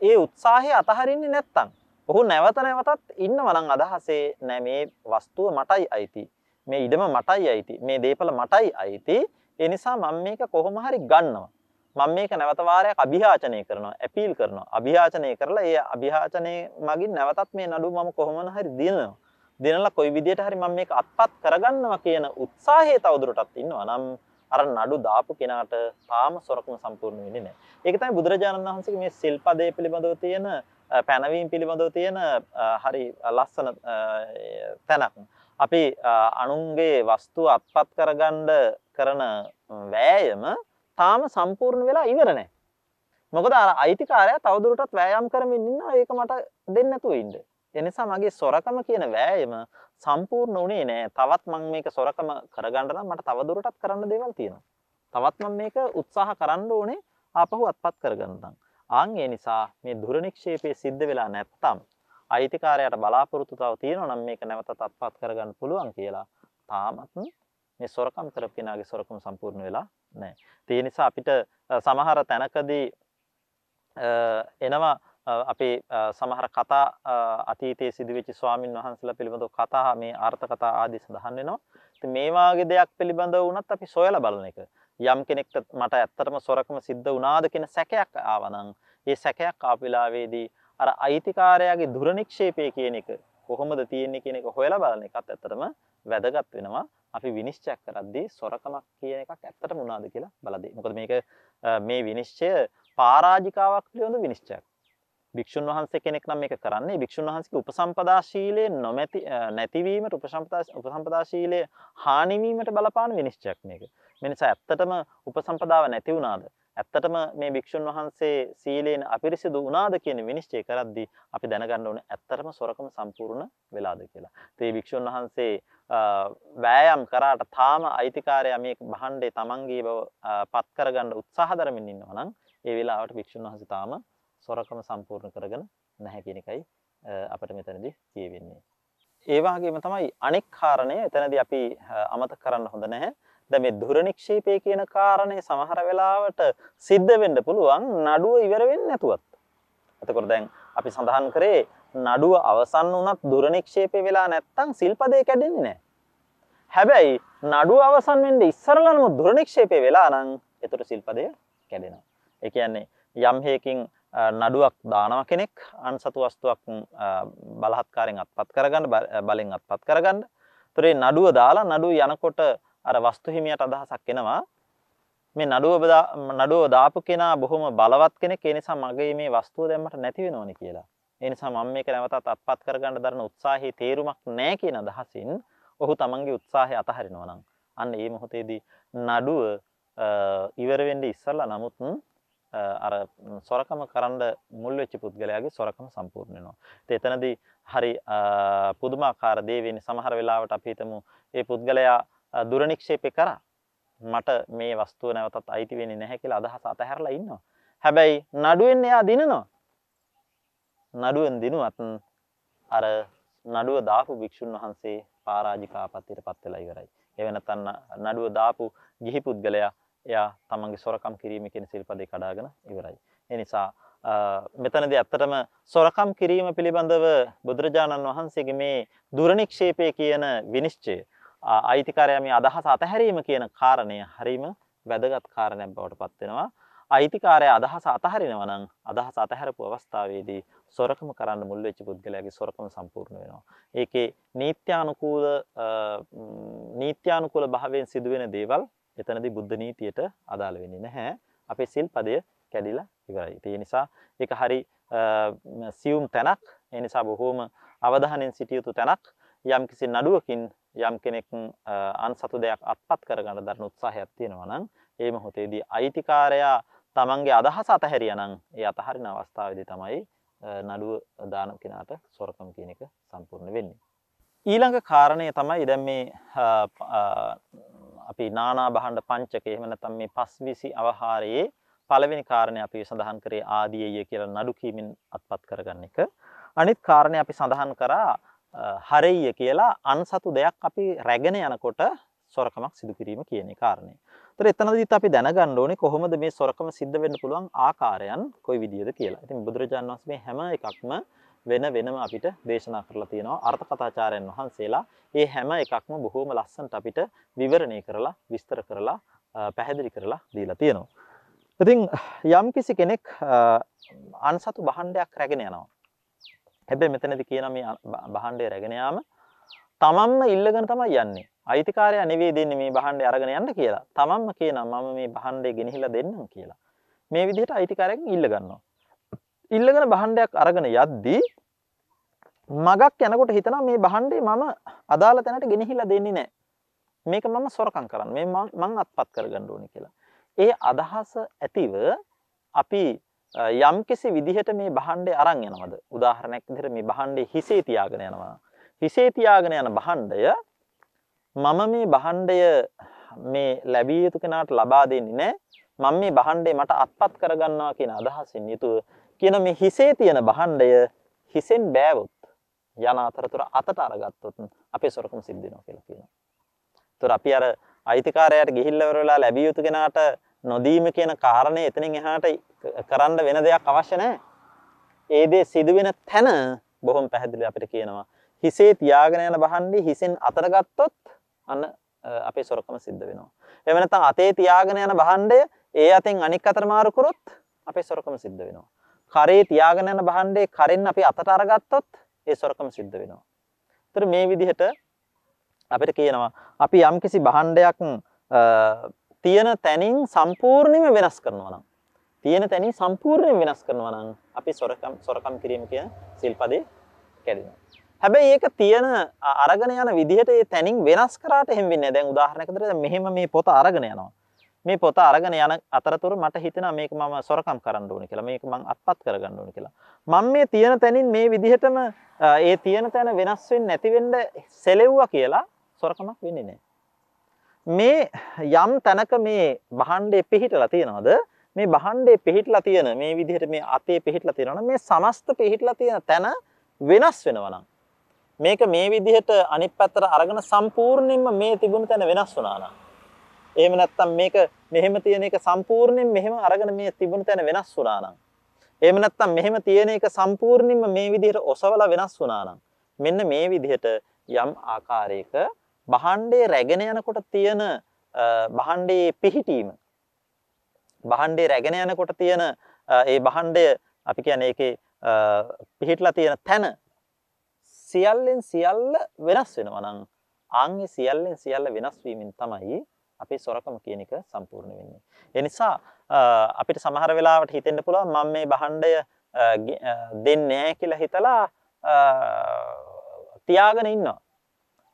Speaker 2: ඒ උත්සාහය අතහරින්නේ නැත්තම්, ඔහු නැවත නැවතත් ඉන්නවා නම් අදහසේ නෑ මේ වස්තුව මටයි අයිති, මේ ඉඩම මටයි අයිති, මේ දේපල මටයි අයිති, ඒ නිසා මම මේක කොහොම හරි ගන්නවා, මම මේක නැවත වාරයක් අභියාචනය කරනවා, ඇපීල් කරනවා. අභියාචනය කරලා ඒ අභියාචනයේ මගින් නැවතත් මේ නඩුව මම කොහොම හරි දිනනවා. දිනලා කොයි විදියට හරි මම මේක අත්පත් කරගන්නවා කියන උත්සාහය තවදුරටත් ඉන්නවා නම් අර නඩු දාපු කෙනාට තාම සොරකම සම්පූර්ණ වෙන්නේ නැහැ. ඒක තමයි බුදුරජාණන් වහන්සේගේ මේ සිල්පදයේ පිළිබඳව තියෙන පැනවීම පිළිබඳව තියෙන හරි ලස්සන තැනක්. අපි අනුන්ගේ වස්තුව අත්පත් කරගන්න කරන වෑයම තාම සම්පූර්ණ වෙලා ඉවර නැහැ. මොකද අර අයිතිකාරයා තවදුරටත් වෑයම් කරමින් ඉන්නවා ඒක මට දෙන්න නැතුව ඉන්න. ඒ නිසා මගේ සොරකම කියන වෑයම සම්පූර්ණ වුණේ නැහැ. තවත් මම මේක සොරකම කරගන්න නම් මට තවදුරටත් කරන්න දේවල් තියෙනවා. තවත් මම මේක උත්සාහ කරන්න ඕනේ ආපහු අත්පත් කරගන්න. ආන් ඒ නිසා මේ දුර නික්ෂේපයේ සිද්ධ වෙලා නැත්තම් අයිතිකාරයාට බලාපොරොත්තු තව තියෙනවා නම් මේක නැවතත් අත්පත් කරගන්න පුළුවන් කියලා තාමත් මේ සොරකම් කරපු කෙනාගේ සොරකම සම්පූර්ණ වෙලා නැහැ. ඒ නිසා අපිට සමහර තැනකදී එනවා අපේ සමහර කතා අතීතයේ සිදුවෙච්ච ස්වාමින් වහන්සේලා පිළිබඳව කතා, මේ අර්ථ කතා ආදී සඳහන් වෙනවා. ඉතින් මේ වාගේ දෙයක් පිළිබඳව වුණත් අපි සොයලා බලන එක. යම් කෙනෙක්ට මට ඇත්තටම සොරකම සිද්ධ වුණාද කියන සැකයක් ආවනම් ඒ සැකයක් ආපු වෙලාවේදී අර අයිතිකාරයාගේ දුර නික්ෂේපය කියන එක කොහොමද තියෙන්නේ කියන එක හොයලා බලන එකත් ඇත්තටම වැදගත් වෙනවා. අපි විනිශ්චය කරද්දී සොරකමක් කියන එකක් ඇත්තටම වුණාද කියලා බලද්දී. මොකද මේක මේ විනිශ්චය පරාජිකාවක් පිළිබඳ විනිශ්චයක්. භික්ෂුන් වහන්සේ කෙනෙක් නම් මේක කරන්නේ භික්ෂුන් වහන්සේගේ උපසම්පදා ශීලයේ නැතිවීමට, උපසම්පදා ශීලයේ හානි වීමට බලපාන විනිශ්චයක් මේක. මේ නිසා ඇත්තටම උපසම්පදාව නැති වුණාද, ඇත්තටම මේ භික්ෂුන් වහන්සේ සීලයෙන් අපිරිසිදු වුණාද කියන විනිශ්චය කරද්දී අපි දැනගන්න ඕනේ ඇත්තටම සොරකම සම්පූර්ණ වෙලාද කියලා. ඒ භික්ෂුන් වහන්සේ වෑයම් කරාට තාම අයිතිකාරයා මේ භාණ්ඩේ තමන්ගේ බව පත් කරගන්න උත්සාහ දරමින් ඉන්නවා නම් ඒ වෙලාවට භික්ෂුන් වහන්සේ තාම සොරකම සම්පූර්ණ කරගෙන නැහැ කියන එකයි අපිට මෙතනදී කියවෙන්නේ. ඒ වගේම තමයි අනෙක් කාරණය එතනදී අපි අමතක කරන්න හොඳ නැහැ. දැන් මේ දුර නික්ෂේපය කියන කාරණේ සමහර වෙලාවට සිද්ධ වෙන්න පුළුවන් නඩුව ඉවර වෙන්නේ නැතුවත්. එතකොට දැන් අපි සඳහන් කරේ නඩුව අවසන් වුණත් දුර නික්ෂේපය වෙලා නැත්තම් සිල්පදේ කැඩෙන්නේ නැහැ. හැබැයි නඩුව අවසන් වෙන්නේ ඉස්සරලම දුර නික්ෂේපය වෙලා නම් ඒතර සිල්පදය කැඩෙනවා. ඒ කියන්නේ යම් හේකින් නඩුවක් දානවා කෙනෙක් අන්සතු වස්තුවක් බලහත්කාරයෙන් අත්පත් කරගන්න, බලෙන් අත්පත් කරගන්න. ඒතර මේ නඩුව දාලා නඩුව යනකොට අර වස්තු හිමියට අදහසක් එනවා මේ නඩුව දාපු කෙනා බොහොම බලවත් කෙනෙක්, ඒ නිසා මගේ මේ වස්තුව දැන් මට නැති වෙනවනේ කියලා. ඒ නිසා මම මේක නැවතත් අත්පත් කරගන්න දරන උත්සාහයේ තේරුමක් නැහැ කියන අදහසින් ඔහු තමන්ගේ උත්සාහය අතහරිනවා නම් අන්න ඒ මොහොතේදී නඩුව ඉවර වෙන්නේ ඉස්සලා නමුත් අර සොරකම කරන්න මුල් වෙච්ච පුද්ගලයාගේ සොරකම සම්පූර්ණ වෙනවා. ඉතින් එතනදී හරි පුදුමාකාර දේ වෙන්නේ සමහර වෙලාවට අපි හිතමු ඒ පුද්ගලයා දුර නික්ෂේපේ කරා. මට මේ වස්තුව නැවතත් අයිති වෙන්නේ නැහැ කියලා අදහස අතහැරලා ඉන්නවා. හැබැයි නඩුවෙන් එයා දිනනවා. නඩුවෙන් දිනුවත් අර නඩුව දාපු භික්ෂුන් වහන්සේ පරාජිකාපත්තියටපත් වෙලා ඉවරයි. ඒ වෙනතන නඩුව දාපු ගිහි පුද්ගලයා එයා තමන්ගේ සොරකම් කිරීම කියන සිල්පදේ කඩාගෙන ඉවරයි. ඒ නිසා මෙතනදී ඇත්තටම සොරකම් කිරීම පිළිබඳව බුදුරජාණන් වහන්සේගේ මේ දුරනික්ෂේපය කියන විනිශ්චය අයිතිකාරයා මේ අදහස අතහැරීම කියන කාරණය හරීම වැදගත් කාරණයක් බවට පත් වෙනවා. අයිතිකාරයා අදහස අතහරිනවා නම් අදහස අතහැරපු අවස්ථාවේදී සොරකම කරන්න මුල් වෙච්ච පුද්ගලයාගේ සොරකම සම්පූර්ණ වෙනවා. ඒකේ නීත්‍යානුකූල භාවයෙන් සිදුවෙන දේවල් එතනදී බුද්ධ නීතියට අදාළ වෙන්නේ නැහැ. අපේ සිල්පදය කැඩිලා ඉවරයි. ඒ නිසා ඒක හරි සියුම් තැනක්. ඒ නිසා බොහෝම අවධානයෙන් සිටිය යුතු තැනක්. යම්කිසි නඩුවකින් යම් කෙනෙක් අන්සතු දෙයක් අත්පත් කරගන්න දරන උත්සාහයක් තියෙනවා නම් ඒ මොහොතේදී අයිතිකාරයා තමන්ගේ අදහස අතහැරියා නම් ඒ අතහරින අවස්ථාවේදී තමයි නඩුව දාන කෙනාට සොරකම් කියන එක සම්පූර්ණ වෙන්නේ. ඊළඟ කාරණය තමයි දැන් මේ අපි නානා භාණ්ඩ පංචකය එහෙම නැත්නම් මේ පස්විසි අවහාරයේ පළවෙනි කාරණේ අපි සඳහන් කරේ ආදීය කියලා නඩු කීමෙන් අත්පත් කරගන්න එක. අනිත් කාරණේ අපි සඳහන් කරා හරෙය්‍ය කියලා අන්සතු දෙයක් අපි රැගෙන යනකොට සොරකමක් සිදු කිරීම කියන කාරණේ. ඒතර එතනදිත් අපි දැනගන්න ඕනේ කොහොමද මේ සොරකම සිද්ධ වෙන්න පුළුවන් ආකාරයන් කොයි විදියද කියලා. ඉතින් බුදුරජාණන් වහන්සේ මේ හැම එකක්ම වෙනම අපිට දේශනා කරලා තියෙනවා. අර්ථ කථාචාර්යයන් වහන්සේලා මේ හැම එකක්ම බොහොම ලස්සනට අපිට විවරණය කරලා විස්තර කරලා පැහැදිලි කරලා දීලා තියෙනවා. ඉතින් යම්කිසි කෙනෙක් අන්සතු භාණ්ඩයක් රැගෙන යනවා. හැබැයි මෙතනදී කියනවා මේ භාණ්ඩය රැගෙන යාම තමන්ම ඉල්ලගෙන තමයි යන්නේ. අයිතිකාරයා නෙවෙයි දෙන්නේ මේ භාණ්ඩය අරගෙන යන්න කියලා. තමන්ම කියනවා මම මේ භාණ්ඩය ගෙනහිලා දෙන්නම් කියලා. මේ විදිහට අයිතිකාරයෙන් ඉල්ල ගන්නවා. ඉල්ලගෙන භාණ්ඩයක් අරගෙන යද්දී මගක් යනකොට හිතනවා මේ භාණ්ඩේ මම අදාළ තැනට ගෙනහිලා දෙන්නේ නැහැ. මේක මම සොරකම් කරන්න. මේ මං අත්පත් කරගන්න ඕනේ කියලා. ඒ අදහස ඇතිව අපි යම්කිසි විදිහට මේ භාණ්ඩේ අරන් යනවද? උදාහරණයක් විදිහට මේ භාණ්ඩේ හිසේ තියාගෙන යනවා. හිසේ තියාගෙන යන භාණ්ඩය මම මේ භාණ්ඩය මේ ලැබිය යුතු කෙනාට ලබා දෙන්නේ නැහැ. මම මේ භාණ්ඩේ මට අත්පත් කරගන්නවා කියන අදහසින් යුතුව කියන මේ හිසේ තියෙන භාණ්ඩය හිසෙන් බෑවොත් යන අතරතුර අතට අරගත්තොත් අපේ සොරකම සිද්ධ වෙනවා කියලා කියනවා. ඒතර අපි අර අයිතිකාරයාට ගිහිල්ලා ඉවරලා ලැබිය යුතු කෙනාට නොදීම කියන කාරණේ එතනින් එහාට කරන්න වෙන දෙයක් අවශ්‍ය නැහැ. ඒ දේ සිදුවෙන තැන බොහොම පැහැදිලිව අපිට කියනවා. හිසේ තියාගෙන යන භාණ්ඩේ හිසෙන් අතට ගත්තොත් අන්න අපේ සොරකම සිද්ධ වෙනවා. එහෙම නැත්නම් අතේ තියාගෙන යන භාණ්ඩය ඒ අතෙන් අනික් අතට මාරු කරොත් අපේ සොරකම සිද්ධ වෙනවා. කරේ තියාගෙන යන භාණ්ඩේ කරෙන් අපි අතට අරගත්තොත් ඒ සොරකම සිද්ධ වෙනවා. ඒතර මේ විදිහට අපිට කියනවා අපි යම්කිසි භාණ්ඩයක් තියෙන තැනින් සම්පූර්ණයෙන්ම වෙනස් කරනවා නම් අපි සොරකම් කිරීම කියන සිල්පදේ කැඩෙනවා. හැබැයි ඒක තියෙන අරගෙන යන විදිහට ඒ තැනින් වෙනස් කරාට එහෙම වෙන්නේ නැහැ. දැන් උදාහරණයක් විදිහට මෙහෙම මේ පොත අරගෙන යනවා. මේ පොත අරගෙන යන අතරතුර මට හිතෙනවා මේක මම සොරකම් කරන්න ඕනේ කියලා. මේක මම අත්පත් කරගන්න ඕනේ කියලා. මම මේ තියෙන තැනින් මේ විදිහටම ඒ තියෙන තැන වෙනස් වෙන්නේ නැති වෙන්න සෙලෙව්වා කියලා සොරකමක් වෙන්නේ නැහැ. මේ යම් තැනක මේ භාණ්ඩේ පිහිටලා තියනවද? මේ භාණ්ඩේ පිහිටලා තියෙන මේ විදිහට මේ අතේ පිහිටලා තියෙනවා නම් මේ සමස්ත පිහිටලා තියෙන තැන වෙනස් වෙනවා නම් මේක මේ විදිහට අනිත් පැත්තට අරගෙන සම්පූර්ණයෙන්ම මේ තිබුණු තැන වෙනස් වුණා නම් එහෙම නැත්නම් මේක මෙහෙම තියෙන එක සම්පූර්ණයෙන් මෙහෙම අරගෙන මේ තිබුණු තැන වෙනස් වුණා නම් එහෙම නැත්නම් මෙහෙම තියෙන එක සම්පූර්ණයෙන්ම මේ විදිහට ඔසවලා වෙනස් වුණා නම් මෙන්න මේ විදිහට යම් ආකාරයක භාණ්ඩේ රැගෙන යනකොට තියෙන භාණ්ඩේ පිහිටීම භාණ්ඩේ රැගෙන යනකොට තියෙන ඒ භාණ්ඩය අපි කියන්නේ ඒකේ පිහිටලා තියෙන තැන සියල්ලෙන් සියල්ල වෙනස් වෙනවා නම් ආන්ගේ සියල්ලෙන් සියල්ල වෙනස් වීමෙන් තමයි අපේ සොරකම කියන එක සම්පූර්ණ වෙන්නේ. ඒ නිසා අපිට සමහර වෙලාවට හිතෙන්න පුළුවන් මම මේ භාණ්ඩය දෙන්නේ නැහැ කියලා හිතලා තියාගෙන ඉන්නවා.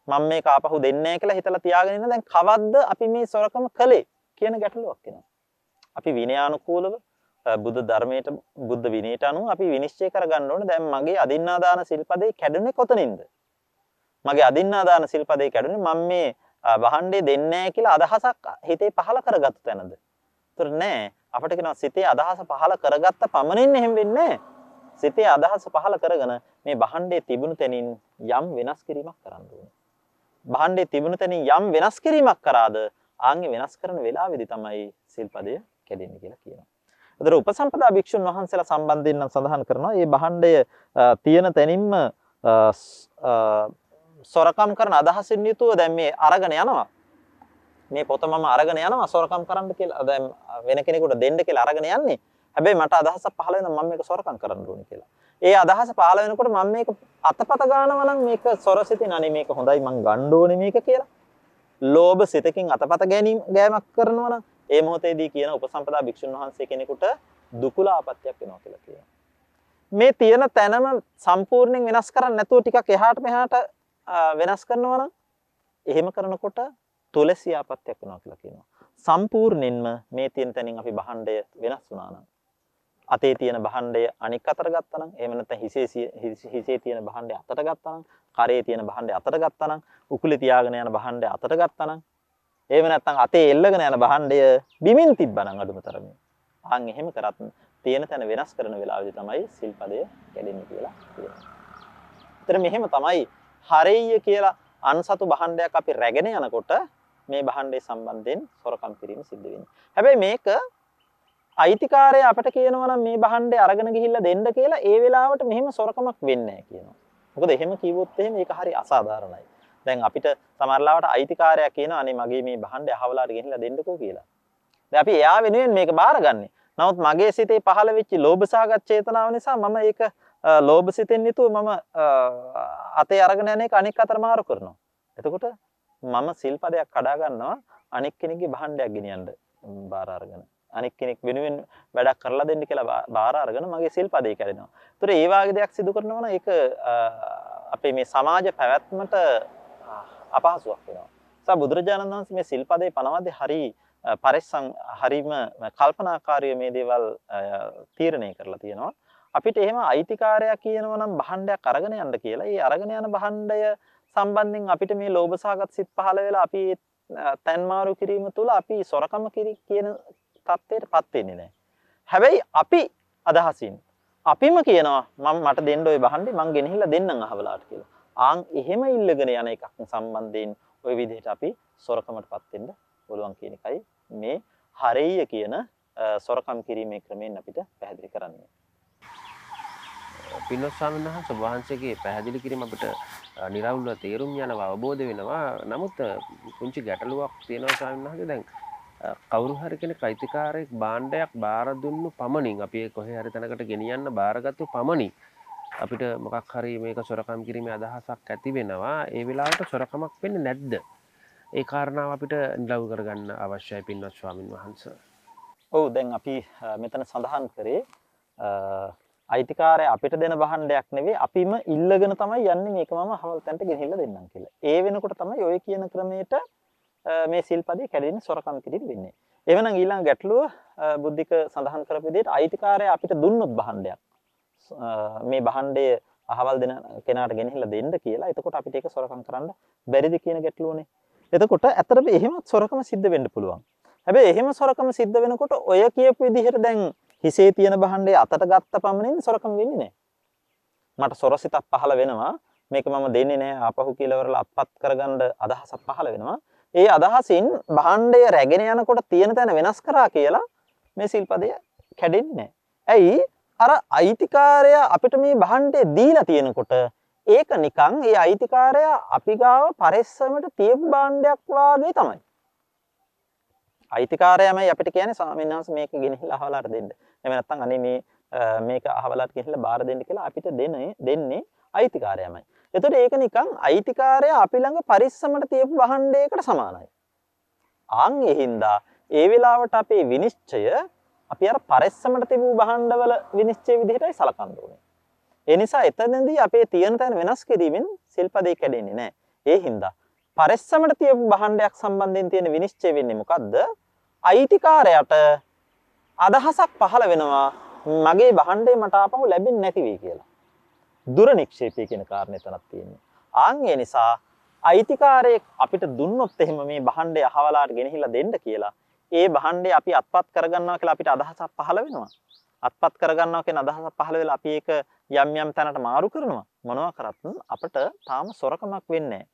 Speaker 2: මම මේක ආපහු දෙන්නේ නැහැ කියලා හිතලා තියාගෙන ඉන්න දැන් කවද්ද අපි මේ සොරකම කළේ කියන ගැටලුවක් එනවා. අපි විනයානුකූලව බුද්ධ ධර්මයට බුද්ධ විනයට අනුව අපි විනිශ්චය කරගන්න ඕනේ දැන් මගේ අදින්නාදාන සිල්පදේ කැඩුනේ කොතනින්ද? මගේ අදින්නාදාන සිල්පදේ කැඩුනේ මම මේ භාණ්ඩේ දෙන්නේ නැහැ කියලා අදහසක් හිතේ පහළ කරගත්ත තැනද? ඒතර නෑ අපිට කියනවා සිතේ අදහස පහළ කරගත්ත පමණින් එහෙම වෙන්නේ නැහැ. සිතේ අදහස පහළ කරගෙන මේ භාණ්ඩේ තිබුණු තැනින් යම් වෙනස් කිරීමක් කරන්න ඕනේ. භාණ්ඩේ තිබුණු තැනින් යම් වෙනස් කිරීමක් කරාද ආන්ගේ වෙනස් කරන වෙලාවේදී තමයි සිල්පදය කැඩෙන්නේ කියලා කියනවා. ඒතර උපසම්පදා භික්ෂුන් වහන්සේලා සම්බන්ධයෙන් නම් සඳහන් කරනවා මේ භාණ්ඩය තියෙන තැනින්ම සොරකම් කරන අදහසින් යුතුව දැන් මේ අරගෙන යනවා. මේ පොත මම අරගෙන යනවා සොරකම් කරන්න කියලා. දැන් වෙන කෙනෙකුට දෙන්න කියලා අරගෙන යන්නේ. හැබැයි මට අදහසක් පහළ වෙනවා මම මේක සොරකම් කරන්න ඕනේ කියලා. ඒ අදහස පහළ වෙනකොට මම මේක අතපත ගන්නවා නම් මේක සොරසිතින් අනේ මේක හොඳයි මං ගන්න ඕනේ මේක කියලා. ලෝභ සිතකින් අතපත ගෑමක් කරනවා නම් ඒ මොහොතේදී කියන උපසම්පදා භික්ෂුන් වහන්සේ කෙනෙකුට දුකුල ආපත්‍යක් වෙනවා කියලා කියනවා. මේ තියෙන තැනම සම්පූර්ණයෙන් වෙනස් කරන්නේ නැතුව ටිකක් එහාට මෙහාට වෙනස් කරනවා නම් එහෙම කරනකොට තුලසී ආපත්‍යක් වෙනවා කියලා කියනවා. සම්පූර්ණයෙන්ම මේ තියෙන තැනින් අපි භාණ්ඩය වෙනස් වුණා නම් අතේ තියෙන භාණ්ඩය අනික් අතට ගත්තා නම් එහෙම නැත්නම් හිසේ තියෙන භාණ්ඩය අතට ගත්තා නම් කරේ තියෙන භාණ්ඩය අතට ගත්තා නම් උකුලේ තියාගෙන යන භාණ්ඩය අතට ගත්තා නම් එහෙම නැත්නම් අතේ එල්ලගෙන යන භාණ්ඩය බිමින් තිබ්බනම් අඩුම තරමේ ආන් එහෙම කරත් තියෙන තැන වෙනස් කරන වෙලාවදී තමයි සිල්පදය කැඩෙන්නේ කියලා කියනවා. ඒතර මෙහෙම තමයි හරෙය්‍ය කියලා අන්සතු භාණ්ඩයක් අපි රැගෙන යනකොට මේ භාණ්ඩේ සම්බන්ධයෙන් සොරකම් කිරීම සිද්ධ වෙන්නේ. හැබැයි මේක අයිතිකාරය අපිට කියනවා නම් මේ භාණ්ඩේ අරගෙන ගිහිල්ලා දෙන්න කියලා ඒ වෙලාවට මෙහෙම සොරකමක් වෙන්නේ නැහැ කියනවා. මොකද එහෙම කිව්වොත් එහෙම ඒක හරි අසාධාරණයි. දැන් අපිට සමහරලාවට අයිතිකාරයා කියනවා අනේ මගේ මේ භාණ්ඩය අහවලාට ගෙනහිල්ලා දෙන්නකෝ කියලා. දැන් අපි එයා වෙනුවෙන් මේක බාරගන්නේ. නමුත් මගේ සිතේ පහළ වෙච්ච ලෝභසහගත චේතනාව නිසා මම ඒක ලෝභ සිතෙන් යුතුව මම අතේ අරගෙන යන එක අනික් අතට මාරු කරනවා. එතකොට මම සිල්පදයක් කඩා ගන්නවා අනික් කෙනෙක්ගේ භාණ්ඩයක් ගෙනියන්න බාර අරගෙන. අනික් කෙනෙක් වෙනුවෙන් වැඩක් කරලා දෙන්න කියලා බාර අරගෙන මගේ සිල්පදේ කැඩෙනවා. ඒතර ඒ වගේ දෙයක් සිදු කරනවා නම් ඒක අපේ මේ සමාජ පැවැත්මට අපහසුයක් වෙනවා. ඒ බුදුරජාණන් වහන්සේ මේ සිල්පදේ පනවද්දී හරි පරිස්සම් හරිම කල්පනාකාරීව මේ දේවල් තීරණය කරලා තියෙනවා. අපිට එහෙම අයිතිකාරයා කියනවා නම් භාණ්ඩයක් අරගෙන යන්න කියලා. ඒ අරගෙන යන භාණ්ඩය සම්බන්ධයෙන් අපිට මේ ලෝභසහගත සිත් පහළ වෙලා අපි තන්මාරු කිරීම තුළ අපි සොරකම කියන තත්ත්වයටපත් වෙන්නේ නැහැ. හැබැයි අපි අදහසින් අපිම කියනවා මට දෙන්න ওই භාණ්ඩේ මං ගෙනහිල්ලා දෙන්නම් අහවලාට කියලා. ආන් එහෙම ඉල්ලගෙන යන එකක් සම්බන්ධයෙන් ওই විදිහට අපි සොරකමටපත් වෙන්න පුළුවන් කියන එකයි මේ හරෙය්‍ය කියන සොරකම් කිරීමේ ක්‍රමයෙන් අපිට පැහැදිලි කරන්නේ.
Speaker 1: පින්වත් ස්වාමීන් වහන්සේ වහන්සේගේ පැහැදිලි කිරීම අපිට නිරවුල්ව තේරුම් යනවා අවබෝධ වෙනවා. නමුත් පුංචි ගැටලුවක් තියෙනවා ස්වාමීන් වහන්සේ. දැන් කවුරු හරි කෙනෙක් අයිතිකාරයෙක් භාණ්ඩයක් බාර දුන්නු පමණින් අපි කොහේ හරි තැනකට ගෙනියන්න බාරගත්තු පමණින් අපිට මොකක් හරි මේක සොරකම් කිරීමේ අදහසක් ඇති වෙනවා. ඒ වෙලාවට සොරකමක් වෙන්නේ නැද්ද? ඒ කාරණාව අපිට නිරවුල් කරගන්න අවශ්‍යයි පින්වත් ස්වාමීන් වහන්සේ.
Speaker 2: ඔව් දැන් අපි මෙතන සඳහන් කරේ අයිතිකාරය අපිට දෙන භාණ්ඩයක් නෙවෙයි අපිම ඉල්ලගෙන තමයි යන්නේ මේක මම අහවල් තැනට ගෙනහිල්ලා දෙන්නම් කියලා. ඒ වෙනකොට තමයි ඔය කියන ක්‍රමයට මේ සිල්පදේ කැඩෙන්නේ සොරකම් කිරීම වෙන්නේ. එවනම් ඊළඟ ගැටලුව බුද්ධික සඳහන් කරපු විදිහට අයිතිකාරය අපිට දුන්නොත් භාණ්ඩයක් මේ භාණ්ඩය අහවල් දෙන කෙනාට ගෙනහිල්ලා දෙන්න කියලා. එතකොට අපිට ඒක සොරකම් කරන්න බැරිද කියන ගැටලුවනේ. එතකොට ඇත්තටම එහෙමත් සොරකම සිද්ධ වෙන්න පුළුවන්. හැබැයි එහෙම සොරකම සිද්ධ වෙනකොට ඔය කියපු විදිහට දැන් හිසේ තියෙන භාණ්ඩය අතට ගත්ත පමණින් සොරකම වෙන්නේ නැහැ. මට සොරසිතක් පහළ වෙනවා. මේක මම දෙන්නේ නැහැ ආපහු කියලා වරලා අත්පත් කරගන්න අදහසක් පහළ වෙනවා. ඒ අදහසින් භාණ්ඩය රැගෙන යනකොට තියෙන තැන වෙනස් කරා කියලා මේ සිල්පදය කැඩෙන්නේ නැහැ. ඇයි? අර අයිතිකාරයා අපිට මේ භාණ්ඩය දීලා තියෙනකොට ඒක නිකන් ඒ අයිතිකාරයා අපි ගාව පරිස්සමට තියපු භාණ්ඩයක් වාගේ තමයි. අයිතිකාරයමයි අපිට කියන්නේ ස්වාමීන් වහන්සේ මේක ගෙනහිල්ලා අහවලාට දෙන්න. එහෙම නැත්නම් අනේ මේක අහවලාට ගෙනහිල්ලා බාර දෙන්න කියලා අපිට දෙන්නේ අයිතිකාරයමයි. එතකොට ඒක නිකන් අයිතිකාරයා අපි ළඟ පරිස්සමට තියපු භාණ්ඩයකට සමානයි. ආන් ඒ හින්දා ඒ වෙලාවට අපේ විනිශ්චය අපි අර පරිස්සමට තිබු භාණ්ඩවල විනිශ්චය විදිහටයි සලකන්න ඕනේ. ඒ නිසා එතනදී අපේ තියෙන තැන වෙනස් කිරීමෙන් සිල්පදේ කැඩෙන්නේ නැහැ. ඒ හින්දා පරිස්සමට තියපු භාණ්ඩයක් සම්බන්ධයෙන් තියෙන විනිශ්චය වෙන්නේ මොකද්ද? අයිතිකාරයට අදහසක් පහළ වෙනවා මගේ භාණ්ඩේ මට ආපහු ලැබෙන්නේ නැති වෙයි කියලා. දුර නික්ෂේපය කියන කාරණේ තනක් තියෙනවා. ආන් ඒ නිසා අයිතිකාරයෙක් අපිට දුන්නොත් එහෙම මේ භාණ්ඩය අහවලාට ගෙනහිල්ලා දෙන්න කියලා ඒ භාණ්ඩය අපි අත්පත් කරගන්නවා කියලා අපිට අදහසක් පහළ වෙනවා. අත්පත් කරගන්නවා කියන අදහසක් පහළ වෙලා අපි ඒක යම් යම් තැනට මාරු කරනවා. මොනවා කරත් අපිට තාම සොරකමක් වෙන්නේ නැහැ.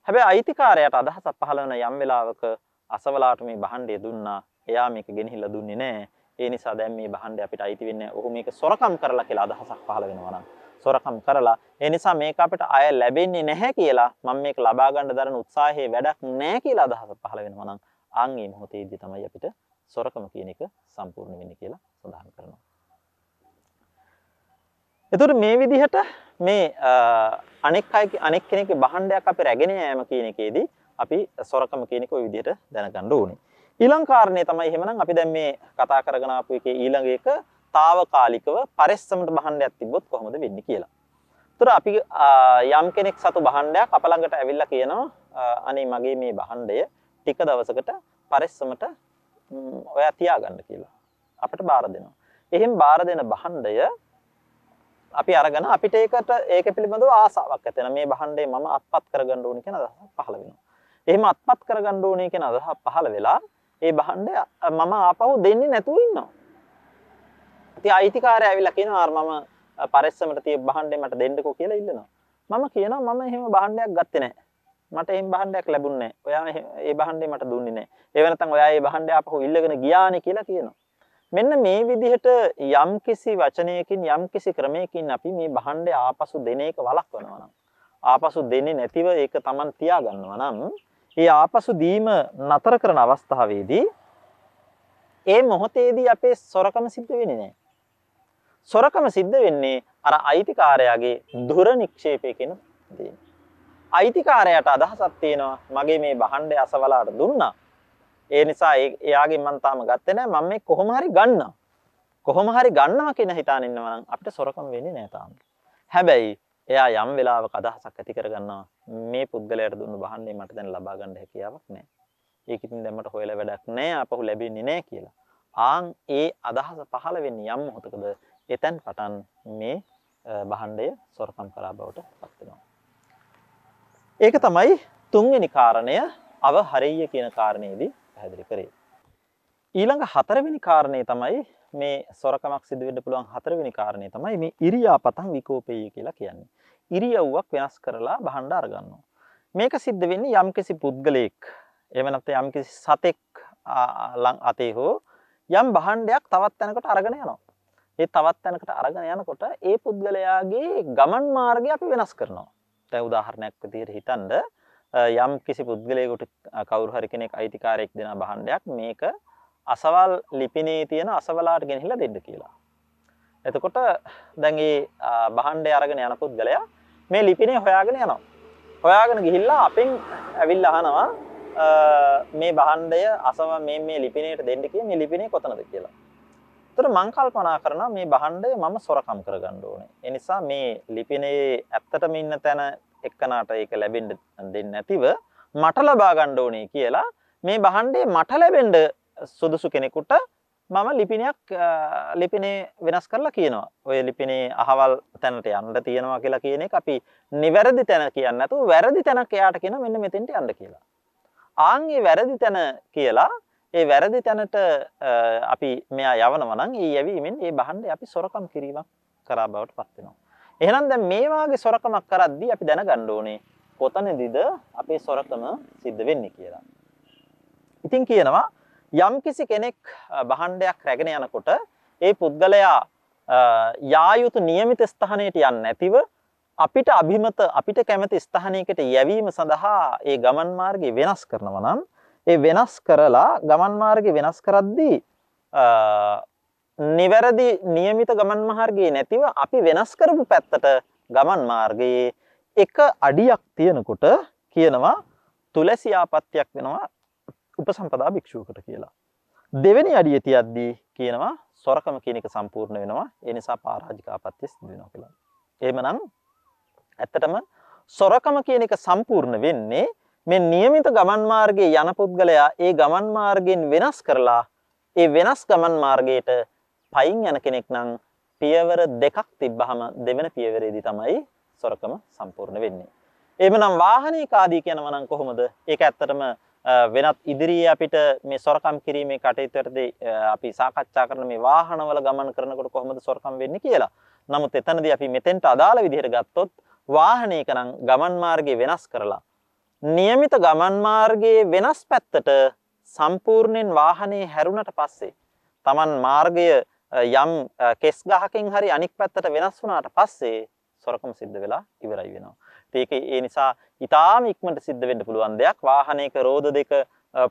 Speaker 2: හැබැයි අයිතිකාරයට අදහසක් පහළ වෙන යම් වෙලාවක අසවලාට මේ භාණ්ඩය දුන්නා. එයා මේක ගෙනහිල්ලා දුන්නේ නැහැ. ඒ නිසා දැන් මේ භාණ්ඩය අපිට අයිති වෙන්නේ ඔහු මේක සොරකම් කරලා කියලා අදහසක් පහළ වෙනවා නම් සොරකම් කරලා ඒ නිසා මේක අපිට අය ලැබෙන්නේ නැහැ කියලා මම මේක ලබා ගන්න දරන උත්සාහයේ වැඩක් නැහැ කියලා අදහසක් පහළ වෙනවා නම් ආන් මේ මොහොතේදී තමයි අපිට සොරකම කියන එක සම්පූර්ණ වෙන්නේ කියලා සඳහන් කරනවා. එතකොට මේ විදිහට මේ අනෙක් කෙනෙක්ගේ භාණ්ඩයක් අපි රැගෙන යෑම කියන එකේදී අපි සොරකම කියන එක ওই විදිහට දැනගන්න ඕනේ. ඊළඟ කාරණේ තමයි එහෙමනම් අපි දැන් මේ කතා කරගෙන ආපු එකේ ඊළඟ එක తాවකාලිකව පරිස්සමට භාණ්ඩයක් තිබ්බොත් කොහොමද වෙන්නේ කියලා. ඒතර අපි යම් කෙනෙක් සතු භාණ්ඩයක් අප ළඟට ඇවිල්ලා කියනවා අනේ මගේ මේ භාණ්ඩය ටික දවසකට පරිස්සමට ඔයා තියාගන්න කියලා. අපිට බාර දෙනවා. එහෙන් බාර දෙන භාණ්ඩය අපි අරගෙන අපිට ඒක පිළිබඳව ආසාවක් ඇති වෙනවා. මේ භාණ්ඩේ මම අත්පත් කරගන්න ඕනේ කියන අදහසක් පහළ වෙනවා. එහෙම අත්පත් කරගන්න ඕනේ කියන අදහස පහළ වෙලා ඒ භාණ්ඩය මම ආපහු දෙන්නේ නැතුව ඉන්නවා. ඉතින් අයිතිකාරයා ඇවිල්ලා කියනවා මම පරිස්සමට තිය භාණ්ඩේ මට දෙන්නකෝ කියලා ඉල්ලනවා. මම කියනවා මම එහෙම භාණ්ඩයක් ගත්තේ නැහැ. මට එහෙම භාණ්ඩයක් ලැබුණේ නැහැ. ඔයා ඒ භාණ්ඩේ මට දුන්නේ නැහැ. ඒ වෙනතන් ඔයා ඒ භාණ්ඩය ආපහු ඉල්ලගෙන ගියානේ කියලා කියනවා. මෙන්න මේ විදිහට යම්කිසි වචනයකින් යම්කිසි ක්‍රමයකින් අපි මේ භාණ්ඩය ආපසු දෙන එක වළක්වනවා නම් ආපසු දෙන්නේ නැතිව ඒක Taman තියාගන්නවා නම් ඒ ආපසු දීම නතර කරන අවස්ථාවේදී ඒ මොහොතේදී අපේ සොරකම සිද්ධ වෙන්නේ නැහැ. සොරකම සිද්ධ වෙන්නේ අර අයිතිකාරයාගේ දුර නික්ෂේපය කියන දේ. අයිතිකාරයාට අදහසක් තියෙනවා මගේ මේ භාණ්ඩය අසවලාට දුන්නා. ඒ නිසා එයාගෙන් මම තාම ගත්තේ නැහැ. මම මේ කොහොම හරි ගන්නවා. කොහොම හරි ගන්නවා කියන හිතාන ඉන්නවා නම් අපිට සොරකම වෙන්නේ නැහැ තාම. හැබැයි එයා යම් වෙලාවක අදහසක් ඇති කරගන්නවා මේ පුද්ගලයාට දුන්නු භාණ්ඩේ මට දැන් ලබා ගන්න හැකියාවක් නැහැ. ඒක ඉතින් දැන් මට හොයලා වැඩක් නැහැ. ආපහු ලැබෙන්නේ නැහැ කියලා. ආන් ඒ අදහස පහළ වෙන්නේ යම් මොහොතකද එතෙන් පටන් මේ භාණ්ඩය සොරකම් කරා බවට පත් වෙනවා. ඒක තමයි තුන්වෙනි කාරණය අවහරිය කියන කාරණේදී පැහැදිලි කරේ. ඊළඟ හතරවෙනි කාරණේ තමයි මේ සොරකමක් සිදු වෙන්න පුළුවන් හතරවෙනි කාරණේ තමයි මේ ඉරියාපතං විකෝපේය කියලා කියන්නේ. ඉරියව්වක් වෙනස් කරලා භාණ්ඩ අරගන්නවා. මේක සිද්ධ වෙන්නේ යම්කිසි පුද්ගලයෙක් එහෙම නැත්නම් යම්කිසි සතෙක් අතේ හෝ යම් භාණ්ඩයක් තවත් තැනකට අරගෙන යනවා. ඒ තවත් තැනකට අරගෙන යනකොට ඒ පුද්ගලයාගේ ගමන් මාර්ගය අපි වෙනස් කරනවා. දැන් උදාහරණයක් විදිහට හිතන්න යම් කිසි පුද්ගලයෙකුට කවුරු හරි කෙනෙක් අයිතිකාරයෙක් දෙන භාණ්ඩයක් මේක අසවල් ලිපිනේ තියෙන අසවලාට ගෙනහිලා දෙන්න කියලා. එතකොට දැන් මේ භාණ්ඩය අරගෙන යන පුද්ගලයා මේ ලිපිනේ හොයාගෙන යනවා. හොයාගෙන ගිහිල්ලා අපෙන් ඇවිල්ලා අහනවා මේ භාණ්ඩය අසව මේ ලිපිනේට දෙන්න කිය මේ ලිපිනේ කොතනද කියලා. එතකොට මම කල්පනා කරනවා මේ භාණ්ඩය මම සොරකම් කරගන්න ඕනේ. ඒ නිසා මේ ලිපිනේ ඇත්තටම ඉන්න තැන එක්කනට ඒක ලැබෙන්න දෙන්නේ නැතිව මට ලබා ගන්න ඕනේ කියලා මේ භාණ්ඩේ මට ලැබෙන්න සුදුසු කෙනෙකුට මම ලිපිනේ වෙනස් කරලා කියනවා. ඔය ලිපිනේ අහවල් තැනට යන්න තියෙනවා කියලා කියන එක අපි නිවැරදි තැන කියන්නේ නැතුව වැරදි තැනක් එයාට කියන මෙන්න මෙතෙන්ට යන්න කියලා. ආන් ඒ වැරදි තැන කියලා ඒ වැරදි තැනට අපි මෙයා යවනවා නම් ඒ යැවීමෙන් ඒ භාණ්ඩේ අපි සොරකම් කිරීමක් කරා බවට පත් වෙනවා. එහෙනම් දැන් මේ වාගේ සොරකමක් කරද්දී අපි දැනගන්න ඕනේ කොතනදීද අපේ සොරකම සිද්ධ වෙන්නේ කියලා. ඉතින් කියනවා යම්කිසි කෙනෙක් භාණ්ඩයක් රැගෙන යනකොට ඒ පුද්ගලයා යා යුතු නියමිත ස්ථානයට යන්නේ නැතිව අපිට අභිමත අපිට කැමති ස්ථානයකට යැවීම සඳහා ඒ ගමන් මාර්ගය වෙනස් කරනවා නම් ඒ වෙනස් කරලා ගමන් මාර්ගය වෙනස් කරද්දී නිවැරදි නියමිත ගමන් මාර්ගයේ නැතිව අපි වෙනස් කරපු පැත්තට ගමන් මාර්ගයේ එක අඩියක් තියෙනකොට කියනවා තුලසියාපත්‍යක් වෙනවා උපසම්පදා භික්ෂුවකට කියලා. දෙවෙනි අඩිය තියද්දී කියනවා සොරකම කියන එක සම්පූර්ණ වෙනවා. ඒ නිසා පරාජිකාපත්‍ය සිදු වෙනවා කියලා. එහෙමනම් ඇත්තටම සොරකම කියන එක සම්පූර්ණ වෙන්නේ මේ නියමිත ගමන් මාර්ගයේ යන පුද්ගලයා ඒ ගමන් මාර්ගයෙන් වෙනස් කරලා ඒ වෙනස් ගමන් මාර්ගයට පයින් යන කෙනෙක් නම් පියවර දෙකක් තිබ්බහම දෙවෙන පියවරේදී තමයි සොරකම සම්පූර්ණ වෙන්නේ. එහෙමනම් වාහනයක ආදී කියනවා නම් කොහොමද? ඒක ඇත්තටම වෙනත් ඉදිරියේ අපිට මේ සොරකම් කිරීමේ කටයුතුවලදී අපි සාකච්ඡා කරන මේ වාහනවල ගමන් කරනකොට කොහොමද සොරකම් වෙන්නේ කියලා. නමුත් එතනදී අපි මෙතෙන්ට අදාළ විදිහට ගත්තොත් වාහනයක නම් ගමන් මාර්ගය වෙනස් කරලා නියමිත ගමන් මාර්ගයේ වෙනස් පැත්තට සම්පූර්ණයෙන් වාහනේ හැරුණට පස්සේ Taman මාර්ගය යම් කෙස් ගහකින් හරි අනික් පැත්තට වෙනස් වුණාට පස්සේ සොරකම සිද්ධ වෙලා ඉවරයි වෙනවා. ඒක ඒ නිසා ඊටාම ඉක්මනට සිද්ධ වෙන්න පුළුවන් දෙයක්. වාහනයක රෝද දෙක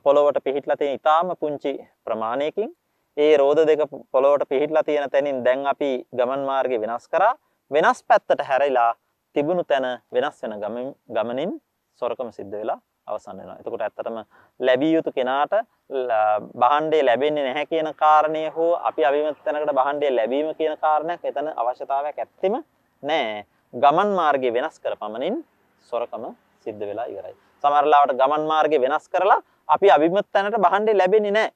Speaker 2: පොළොවට පිහිටලා තියෙන ඊටාම පුංචි ප්‍රමාණයකින් ඒ රෝද දෙක පොළොවට පිහිටලා තියෙන තැනින් දැන් අපි ගමන් මාර්ගය වෙනස් කරා. වෙනස් පැත්තට හැරිලා තිබුණු තැන වෙනස් වෙන ගමනින් සොරකම සිද්ධ වෙලා අවසන් වෙනවා. එතකොට ඇත්තටම ලැබිය යුතු කෙනාට භාණ්ඩය ලැබෙන්නේ නැහැ කියන කාරණය හෝ අපි අවිමත තැනකට භාණ්ඩය ලැබීම කියන කාරණයක් එතන අවශ්‍යතාවයක් ඇත්තෙම නැහැ. ගමන් මාර්ගය වෙනස් කරපමණින් සොරකම සිද්ධ වෙලා ඉවරයි. සමහර ලාවට ගමන් මාර්ගය වෙනස් කරලා අපි අවිමත තැනට භාණ්ඩය ලැබෙන්නේ නැහැ.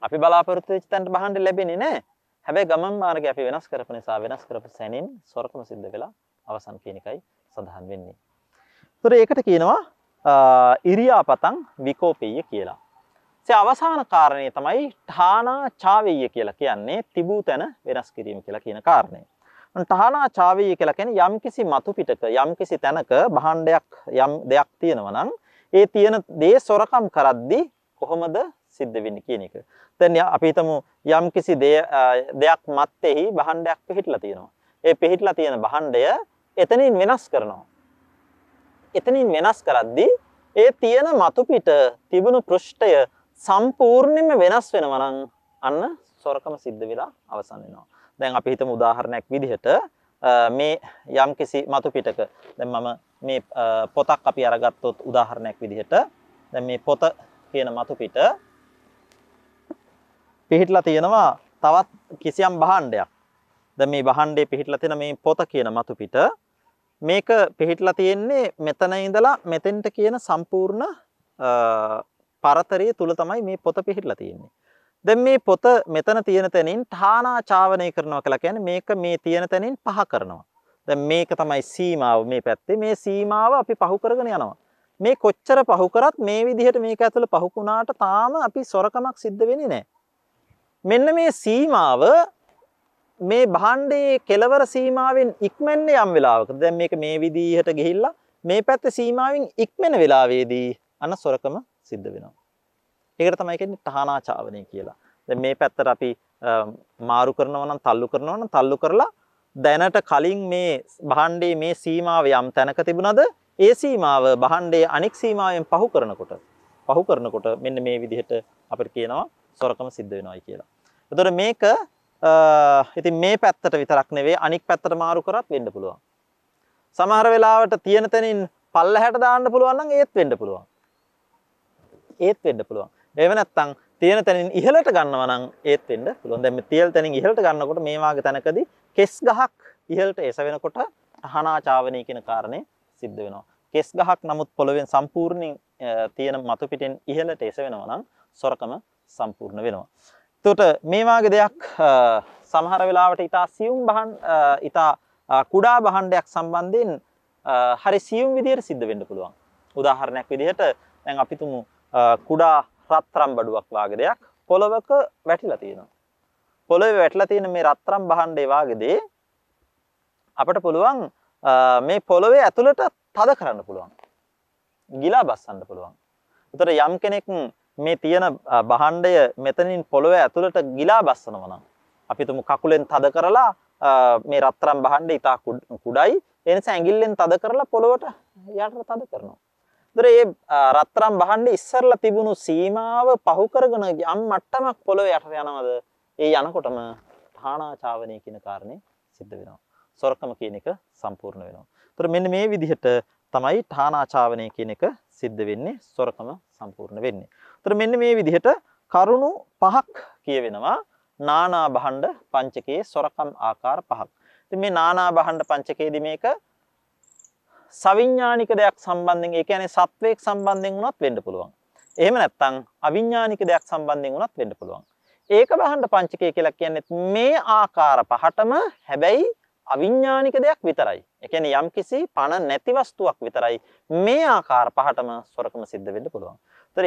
Speaker 2: අපි බලාපොරොත්තු වෙච්ච තැනට භාණ්ඩය ලැබෙන්නේ නැහැ. හැබැයි ගමන් මාර්ගය අපි වෙනස් කරපු නිසා වෙනස් කරපු සැනින් සොරකම සිද්ධ වෙලා අවසන් කියන එකයි සඳහන් වෙන්නේ. ඒතර ඒකට කියනවා ඉරියාපතං විකෝපෙය්‍ය කියලා. ඒ අවසාන කාරණේ තමයි ඨානා චාවෙය්‍ය කියලා කියන්නේ තිබූ තැන වෙනස් කිරීම කියලා කියන කාරණේ. ඨානා චාවෙය්‍ය කියලා කියන්නේ යම්කිසි මතු පිටක යම්කිසි තැනක භාණ්ඩයක් යම් දෙයක් තියෙනවා නම් ඒ තියෙන දේ සොරකම් කරද්දී කොහොමද සිද්ධ වෙන්නේ කියන එක. දැන් අපි හිතමු යම්කිසි දෙයක් මැත්තේහි භාණ්ඩයක් පිහිටලා තියෙනවා. ඒ පිහිටලා තියෙන භාණ්ඩය එතනින් වෙනස් කරනවා. එතනින් වෙනස් කරද්දී ඒ තියෙන මතු පිට තිබුණු පෘෂ්ඨය සම්පූර්ණයෙන්ම වෙනස් වෙනවා නම් අන්න සොරකම සිද්ධ වෙලා අවසන් වෙනවා. දැන් අපි හිතමු උදාහරණයක් විදිහට මේ යම්කිසි මතු පිටක දැන් මම මේ පොතක් අපි අරගත්තොත් උදාහරණයක් විදිහට දැන් මේ පොත කියන මතු පිට පිහිටලා තියෙනවා තවත් කිසියම් භාණ්ඩයක්. දැන් මේ භාණ්ඩේ පිහිටලා තියෙන මේ පොත කියන මතු පිට මේක පිහිටලා තියෙන්නේ මෙතන ඉඳලා මෙතෙන්ට කියන සම්පූර්ණ පරතරය තුල තමයි මේ පොත පිහිටලා තියෙන්නේ. දැන් මේ පොත මෙතන තියෙන තැනින් ඨානාචාවනය කරනවා කියලා කියන්නේ මේක මේ තියෙන තැනින් පහ කරනවා. දැන් මේක තමයි සීමාව මේ පැත්තේ. මේ සීමාව අපි පහු කරගෙන යනවා. මේ කොච්චර පහු කරත් මේ විදිහට මේක ඇතුළ පහුකුණාට තාම අපි සොරකමක් සිද්ධ වෙන්නේ නැහැ. මෙන්න මේ සීමාව මේ භාණ්ඩයේ කෙලවර සීමාවෙන් ඉක්මන්නේ යම් වෙලාවක. දැන් මේක මේ විදිහට ගිහිල්ලා මේ පැත්තේ සීමාවෙන් ඉක්මන වෙලාවේදී අන්න සොරකම සිද්ධ වෙනවා. ඒකට තමයි කියන්නේ ඨානාචාවනය කියලා. දැන් මේ පැත්තට අපි මාරු කරනවා නම් තල්ලු කරනවා නම් තල්ලු කරලා දැනට කලින් මේ භාණ්ඩයේ මේ සීමාව යම් තැනක තිබුණාද ඒ සීමාව භාණ්ඩයේ අනෙක් සීමාවෙන් පහු කරනකොට මෙන්න මේ විදිහට අපිට කියනවා සොරකම සිද්ධ වෙනවායි කියලා. එතකොට මේක ඉතින් මේ පැත්තට විතරක් නෙවෙයි අනික් පැත්තට මාරු කරත් වෙන්න පුළුවන්. සමහර වෙලාවට තියෙන තැනින් පල්ලහැට දාන්න පුළුවන් නම් ඒත් වෙන්න පුළුවන්. එහෙම නැත්නම් තියෙන තැනින් ඉහළට ගන්නවා නම් ඒත් වෙන්න පුළුවන්. දැන් මේ තියෙන තැනින් ඉහළට ගන්නකොට මේ වාගේ තැනකදී කෙස් ගහක් ඉහළට එස වෙනකොට ඨානාචාවනය කියන කාරණේ සිද්ධ වෙනවා. කෙස් ගහක් නමුත් පොළවෙන් සම්පූර්ණයෙන් තියෙන මතු පිටින් ඉහළට එස වෙනවා නම් සොරකම සම්පූර්ණ වෙනවා. එතකොට මේ වාගේ දෙයක් සමහර වෙලාවට ඊටා කුඩා භාණ්ඩයක් සම්බන්ධයෙන් හරි සියුම් විදිහට සිද්ධ වෙන්න පුළුවන්. උදාහරණයක් විදිහට දැන් අපි තුමු කුඩා රත්තරන් බඩුවක් වාගේ දෙයක් පොළවක වැටිලා තියෙනවා. පොළවේ වැටිලා තියෙන මේ රත්තරන් භාණ්ඩේ වාගේදී අපිට පුළුවන් මේ පොළවේ ඇතුළට තද කරන්න පුළුවන්. ගිලා බස්සන්න පුළුවන්. ඒතර යම් කෙනෙක් මේ තියෙන භාණ්ඩය මෙතනින් පොළවේ ඇතුළට ගිලා බස්සනවා නම් අපි තුමු කකුලෙන් තද කරලා මේ රත්තරන් භාණ්ඩය ඉතා කුඩයි ඒ නිසා ඇඟිල්ලෙන් තද කරලා පොළවට යටට තද කරනවා. ඒතර මේ රත්තරන් භාණ්ඩේ ඉස්සරලා තිබුණු සීමාව පහු කරගෙන යම් මට්ටමක් පොළවේ යටට යනවද ඒ යනකොටම ඨානාචාවනය කියන කාරණේ සිද්ධ වෙනවා. සොරකම කියන එක සම්පූර්ණ වෙනවා. ඒතර මෙන්න මේ විදිහට තමයි ඨානාචාවනය කියන එක සිද්ධ වෙන්නේ සොරකම සම්පූර්ණ වෙන්නේ. ඒතර මෙන්න මේ විදිහට කරුණු පහක් කියවෙනවා නානා භාණ්ඩ පංචකයේ සොරකම් ආකාර පහක්. ඉතින් මේ නානා භාණ්ඩ පංචකයේදී මේක සවිඥානික දෙයක් සම්බන්ධයෙන් ඒ කියන්නේ සත්වයක් සම්බන්ධයෙන් වුණත් වෙන්න පුළුවන්. එහෙම නැත්නම් අවිඥානික දෙයක් සම්බන්ධයෙන් වුණත් වෙන්න පුළුවන්. ඒක භාණ්ඩ පංචකය කියලා කියන්නේ මේ ආකාර පහටම හැබැයි අවිඥානික දෙයක් විතරයි. ඒ කියන්නේ යම්කිසි පණ නැති වස්තුවක් විතරයි මේ ආකාර පහටම සොරකම සිද්ධ වෙන්න පුළුවන්. ඒතර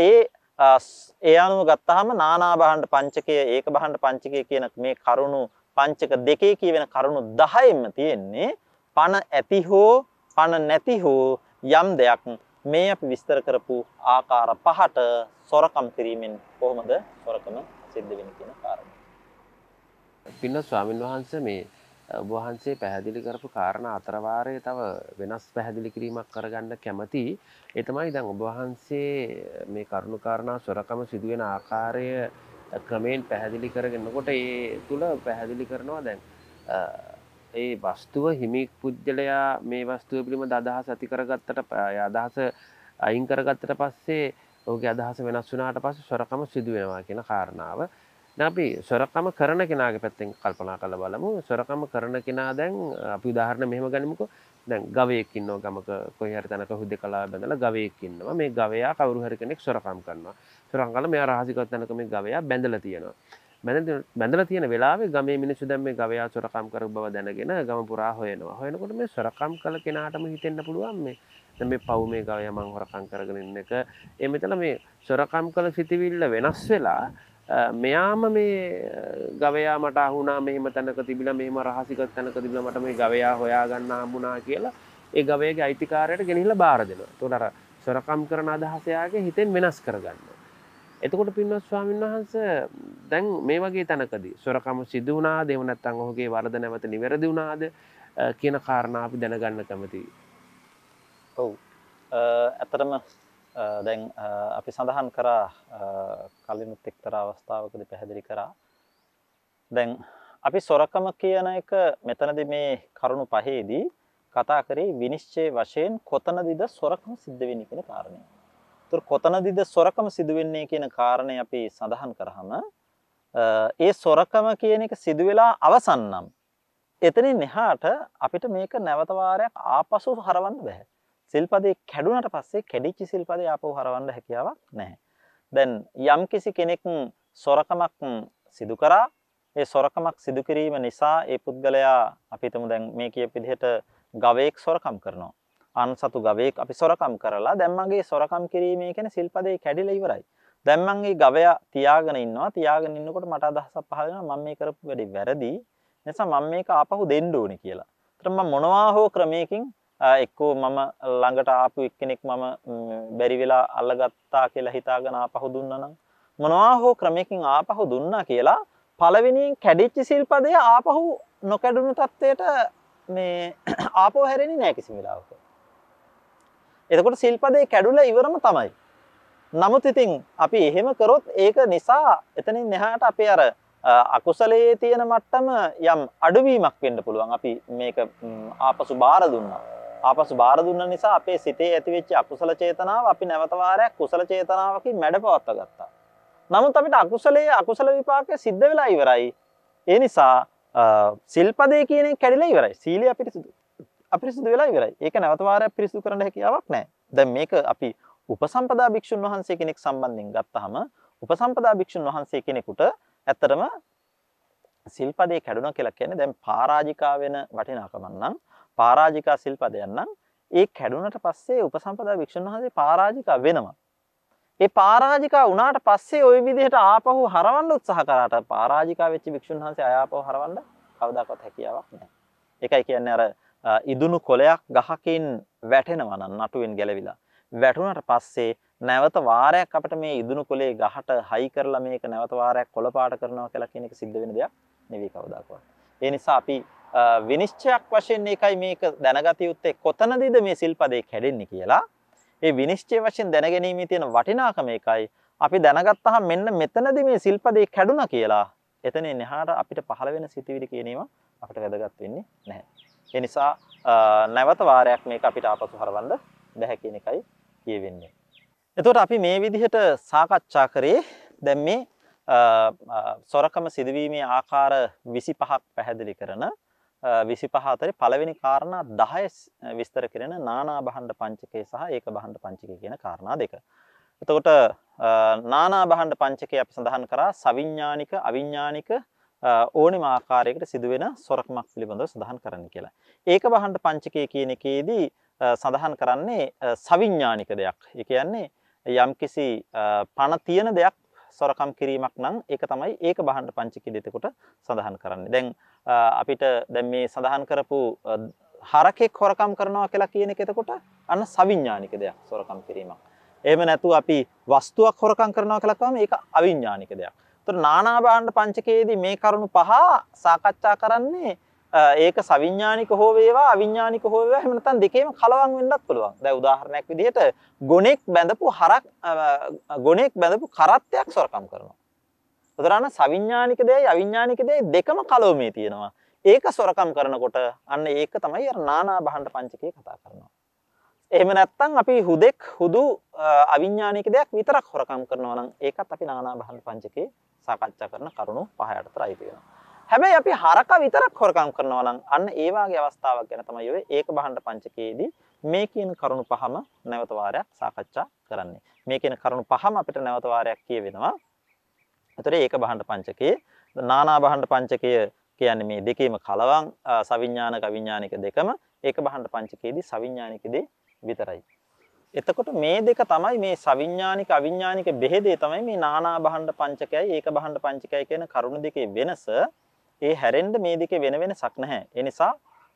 Speaker 2: ඒ අනුව ගත්තාම නානා භාණ්ඩ පංචකය ඒක භාණ්ඩ පංචකය කියන මේ කරුණු පංචක දෙකේ කියවෙන කරුණු 10ෙම තියෙන්නේ පණ ඇති හෝ පණ නැති හෝ යම් දෙයක් මේ අපි විස්තර කරපු ආකාර පහට සොරකම් කිරීමෙන් කොහොමද සොරකම සිද්ධ වෙන්නේ කියන කාරණය.
Speaker 1: පින්වත් ස්වාමින් වහන්සේ මේ ඔබ වහන්සේ පැහැදිලි කරපු කාරණා අතර වාරයේ තව වෙනස් පැහැදිලි කිරීමක් කරගන්න කැමතියි. ඒ තමයි දැන් ඔබ වහන්සේ මේ කරුණු කාරණා සොරකම සිදුවෙන ආකාරය ක්‍රමයෙන් පැහැදිලි කරගෙනකොට ඒ තුල පැහැදිලි කරනවා දැන් ඒ වස්තුව හිමි පුජ්‍යලයා මේ වස්තුව පිළිබඳ අදහස ඇති කරගත්තට අදහස අයින් කරගත්තට පස්සේ ඔහුගේ අදහස වෙනස් වුණාට පස්සේ සොරකම සිදු වෙනවා කියන කාරණාව. දැන් අපි සොරකම කරන කෙනාගේ පැත්තෙන් කල්පනා කරලා බලමු. සොරකම කරන කෙනා දැන් අපි උදාහරණ මෙහෙම ගනිමුකෝ. දැන් ගවයෙක් ඉන්නවා ගමක කොහේ හරි තැනක හුදෙකලා බැඳලා ගවයෙක් ඉන්නවා. මේ ගවයා කවුරු හරි කෙනෙක් සොරකම් කරනවා. සොරකම් කළා මෙයා රහසිගත තැනක මේ ගවයා බැඳලා තියෙනවා. බැඳලා තියෙන වෙලාවේ ගමේ මිනිස්සු දැන් මේ ගවයා සොරකම් කරපු බව දැනගෙන ගම පුරා හොයනවා. හොයනකොට මේ සොරකම් කළ කෙනාටම හිතෙන්න පුළුවන් මේ පව් මේ ගවයා මං හොරකම් කරගෙන ඉන්න එක. ඒ මෙතන මේ සොරකම් කළ සිටිවිල්ල වෙනස් වෙලා මෙයාම මේ ගවයා මට අහුණා මෙහෙම තැනක තිබිලා මෙහෙම රහසිගත තැනක තිබිලා මට මේ ගවයා හොයාගන්න හම්බුණා කියලා ඒ ගවයාගේ අයිතිකාරයට ගෙනහිල්ලා බාර දෙනවා. එතකොට අර සොරකම් කරන අදහස යාගේ හිතෙන් වෙනස් කරගන්නවා. එතකොට පින්වත් ස්වාමීන් වහන්සේ දැන් මේ වගේ තැනකදී සොරකම සිදු වුණාද එහෙම නැත්නම් ඔහුගේ වරද නැවත නිවැරදි වුණාද කියන කාරණා අපි දැනගන්න කැමතියි.
Speaker 2: ඔව්. ඇත්තටම දැන් අපි සඳහන් කරා කලිනුත් එක්තරා අවස්ථාවකදී පැහැදිලි කරා. දැන් අපි සොරකම කියන එක මෙතනදී මේ කරුණු පහේදී කතා කරේ විනිශ්චය වශයෙන් කොතනදීද සොරකම සිද්ධ වෙන්නේ කියන කාරණය. ඒතර කොතනදීද සොරකම සිදු වෙන්නේ කියන කාරණේ අපි සඳහන් කරාම ඒ සොරකම කියන එක සිදු වෙලා අවසන් නම් එතනින් එහාට අපිට මේක නැවත වාරයක් ආපසු හරවන්න බෑ. සිල්පදේ කැඩුනට පස්සේ කැඩිච්ච සිල්පදේ ආපහු හරවන්න හැකියාවක් නැහැ. දැන් යම්කිසි කෙනෙක් සොරකමක් සිදු කරා ඒ සොරකමක් සිදු කිරීම නිසා ඒ පුද්ගලයා අපි හිතමු දැන් මේ කියපු විදිහට ගවයෙක් සොරකම් කරනවා. අන්සතු ගවයෙක් අපි සොරකම් කරලා දැන් මගේ සොරකම් කිරීමේ කියන්නේ සිල්පදේ කැඩිලා ඉවරයි. දැන් මම මේ ගවයා තියාගෙන ඉන්නවා. තියාගෙන ඉන්නකොට මට අදහසක් පහළ වෙනවා මම මේ කරපු වැඩේ වැරදි. නිසා මම මේක ආපහු දෙන්න ඕනේ කියලා. ඒතර මම මොනවා හෝ ක්‍රමයකින් එක්කෝ මම ළඟට ආපු එක්කෙනෙක් මම බැරි වෙලා අල්ලගත්තා කියලා හිතාගෙන ආපහු දුන්නා නම් මොනවා හෝ ක්‍රමයකින් ආපහු දුන්නා කියලා පළවෙනියෙන් කැඩිච්ච සිල්පදය ආපහු නොකැඩුණු තත්ත්වයට මේ ආපහු හැරෙන්නේ නැහැ කිසිම වෙලාවක. එතකොට සිල්පදේ කැඩුලා ඉවරම තමයි. නමුත් ඉතින් අපි එහෙම කරොත් ඒක නිසා එතනින් එහාට අපේ අර අකුසලයේ තියෙන මට්ටම යම් අඩුවීමක් වෙන්න පුළුවන්. අපි මේක ආපසු බාර දුන්නා. ආපසු බාර දුන්න නිසා අපේ සිතේ ඇතිවෙච්ච අකුසල චේතනාව අපි නැවත වාරයක් කුසල චේතනාවකින් මැඩපවත්ව ගත්තා. නමුත් අපිට අකුසල විපාකය සිද්ධ වෙලා ඉවරයි. ඒ නිසා සිල්පදේ කියන එක කැඩිලා ඉවරයි. සීලය අපිරිසුදු වෙලා ඉවරයි. ඒක නැවත වාරයක් පිරිසුදු කරන්න හැකියාවක් නැහැ. දැන් මේක අපි උපසම්පදා භික්ෂුන් වහන්සේ කෙනෙක් සම්බන්ධයෙන් ගත්තාම උපසම්පදා භික්ෂුන් වහන්සේ කෙනෙකුට ඇත්තටම සිල්පදේ කැඩුණා කියලා කියන්නේ දැන් පරාජිකා වෙන වටිනාකමක් නම් පරාජිකා සිල්පදයක් නම් ඒ කැඩුනට පස්සේ උපසම්පදා භික්ෂුන් වහන්සේ පරාජිකා වෙනවා. ඒ පරාජිකා වුණාට පස්සේ ওই විදිහට ආපහු හරවන්න උත්සාහ කරාට පරාජිකා වෙච්ච භික්ෂුන් වහන්සේ ආපහු හරවන්න කවදාකවත් හැකියාවක් නැහැ. ඒකයි කියන්නේ අර ඉදුණු කොළයක් ගහකින් වැටෙනවා නම් නටුවෙන් ගැලවිලා වැටුණාට පස්සේ නැවත වාරයක් අපිට මේ ඉදුණු කොළේ ගහට හයි කරලා මේක නැවත වාරයක් කොළ පාට කරනවා කියලා කියන එක සිද්ධ වෙන දෙයක් නෙවෙයි කවදාකවත්. ඒ නිසා අපි විනිශ්චයක් වශයෙන් ඒකයි මේක දැනගත යුත්තේ කොතනදීද මේ සිල්පදේ කැඩෙන්නේ කියලා. ඒ විනිශ්චය වශයෙන් දැනගැනීමේ තියෙන වටිනාකම ඒකයි. අපි දැනගත්තාම මෙන්න මෙතනදී මේ සිල්පදේ කැඩුනා කියලා. එතනින් එහාට අපිට පහළ වෙන සිතුවිලි කියන ඒවා අපිට වැදගත් වෙන්නේ නැහැ. ඒ නිසා නැවත වාරයක් මේක අපිට ආපසු හරවන්න බැහැ කියන එකයි කියවෙන්නේ. එතකොට අපි මේ විදිහට සාකච්ඡා කරේ දැන් මේ සොරකම සිදුවීමේ ආකාර 25ක් පැහැදිලි කරන 25 අතරේ පළවෙනි කාරණා 10 විස්තර කරන නානා භණ්ඩ පංචකය සහ ඒක භණ්ඩ පංචකය කියන කාරණා දෙක. එතකොට නානා භණ්ඩ පංචකය අපි සඳහන් කරා සවිඥානික අවිඥානික ඕනෙම ආකාරයකට සිදුවෙන සොරකමක් පිළිබඳව සඳහන් කරන්න කියලා. ඒක භණ්ඩ පංචකය කියන එකේදී සඳහන් කරන්නේ සවිඥානික දෙයක්. ඒ කියන්නේ යම්කිසි පණ තියෙන දෙයක් සොරකම් කිරීමක් නම් ඒක තමයි ඒක භණ්ඩ පංචකයේ දෙතකොට සඳහන් කරන්නේ. දැන් අපිට දැන් මේ සඳහන් කරපු හරකෙක් හොරකම් කරනවා කියලා කියන එක එතකොට අන්න සවිඥානික දෙයක් සොරකම් කිරීමක්. එහෙම නැතුව අපි වස්තුවක් හොරකම් කරනවා කියලා කිව්වම ඒක අවිඥානික දෙයක්. ඒතර නානා භාණ්ඩ පංචකයේදී මේ කරුණු පහ සාකච්ඡා කරන්නේ ඒක සවිඥානික හෝ වේවා අවිඥානික හෝ වේවා එහෙම නැත්නම් දෙකේම කලවම් වෙන්නත් පුළුවන්. දැන් උදාහරණයක් විදිහට ගොනෙක් බැඳපු කරත්තයක් සොරකම් කරනවා. උදාහරණ සවිඥානික දෙයයි අවිඥානික දෙයයි දෙකම කලවමේ තියෙනවා. ඒක සොරකම් කරනකොට අන්න ඒක තමයි අර නානා භාණ්ඩ පංචකයේ කතා කරනවා. එහෙම නැත්නම් අපි හුදු අවිඥානික දෙයක් විතරක් හොරකම් කරනවා නම් ඒකත් අපි නානා භාණ්ඩ පංචකයේ සාකච්ඡා කරන කරුණු පහ යටතයි තියෙනවා. හැබැයි අපි හරක විතරක් හොරකම් කරනවා නම් අන්න ඒ වාගේ අවස්ථාවක් ගැන තමයි ඔය ඒක භාණ්ඩ පංචකයේදී මේ කියන කරුණු පහම නැවත වාරයක් සාකච්ඡා කරන්නේ. මේ කියන කරුණු පහම අපිට නැවත වාරයක් කියවෙනවා. ඒතර ඒක භාණ්ඩ පංචකයේ නානා භාණ්ඩ පංචකය කියන්නේ මේ දෙකේම කලවම් සවිඥානික අවිඥානික දෙකම ඒක භාණ්ඩ පංචකයේදී සවිඥානික දේ විතරයි. එතකොට මේ දෙක තමයි මේ සවිඥානික අවිඥානික බෙහෙදේ තමයි මේ නානා භාණ්ඩ පංචකයයි ඒක භාණ්ඩ පංචකයයි කියන කරුණු දෙකේ වෙනස. ඒ හැරෙන්න මේ දෙකේ වෙන වෙනසක් නැහැ. ඒ නිසා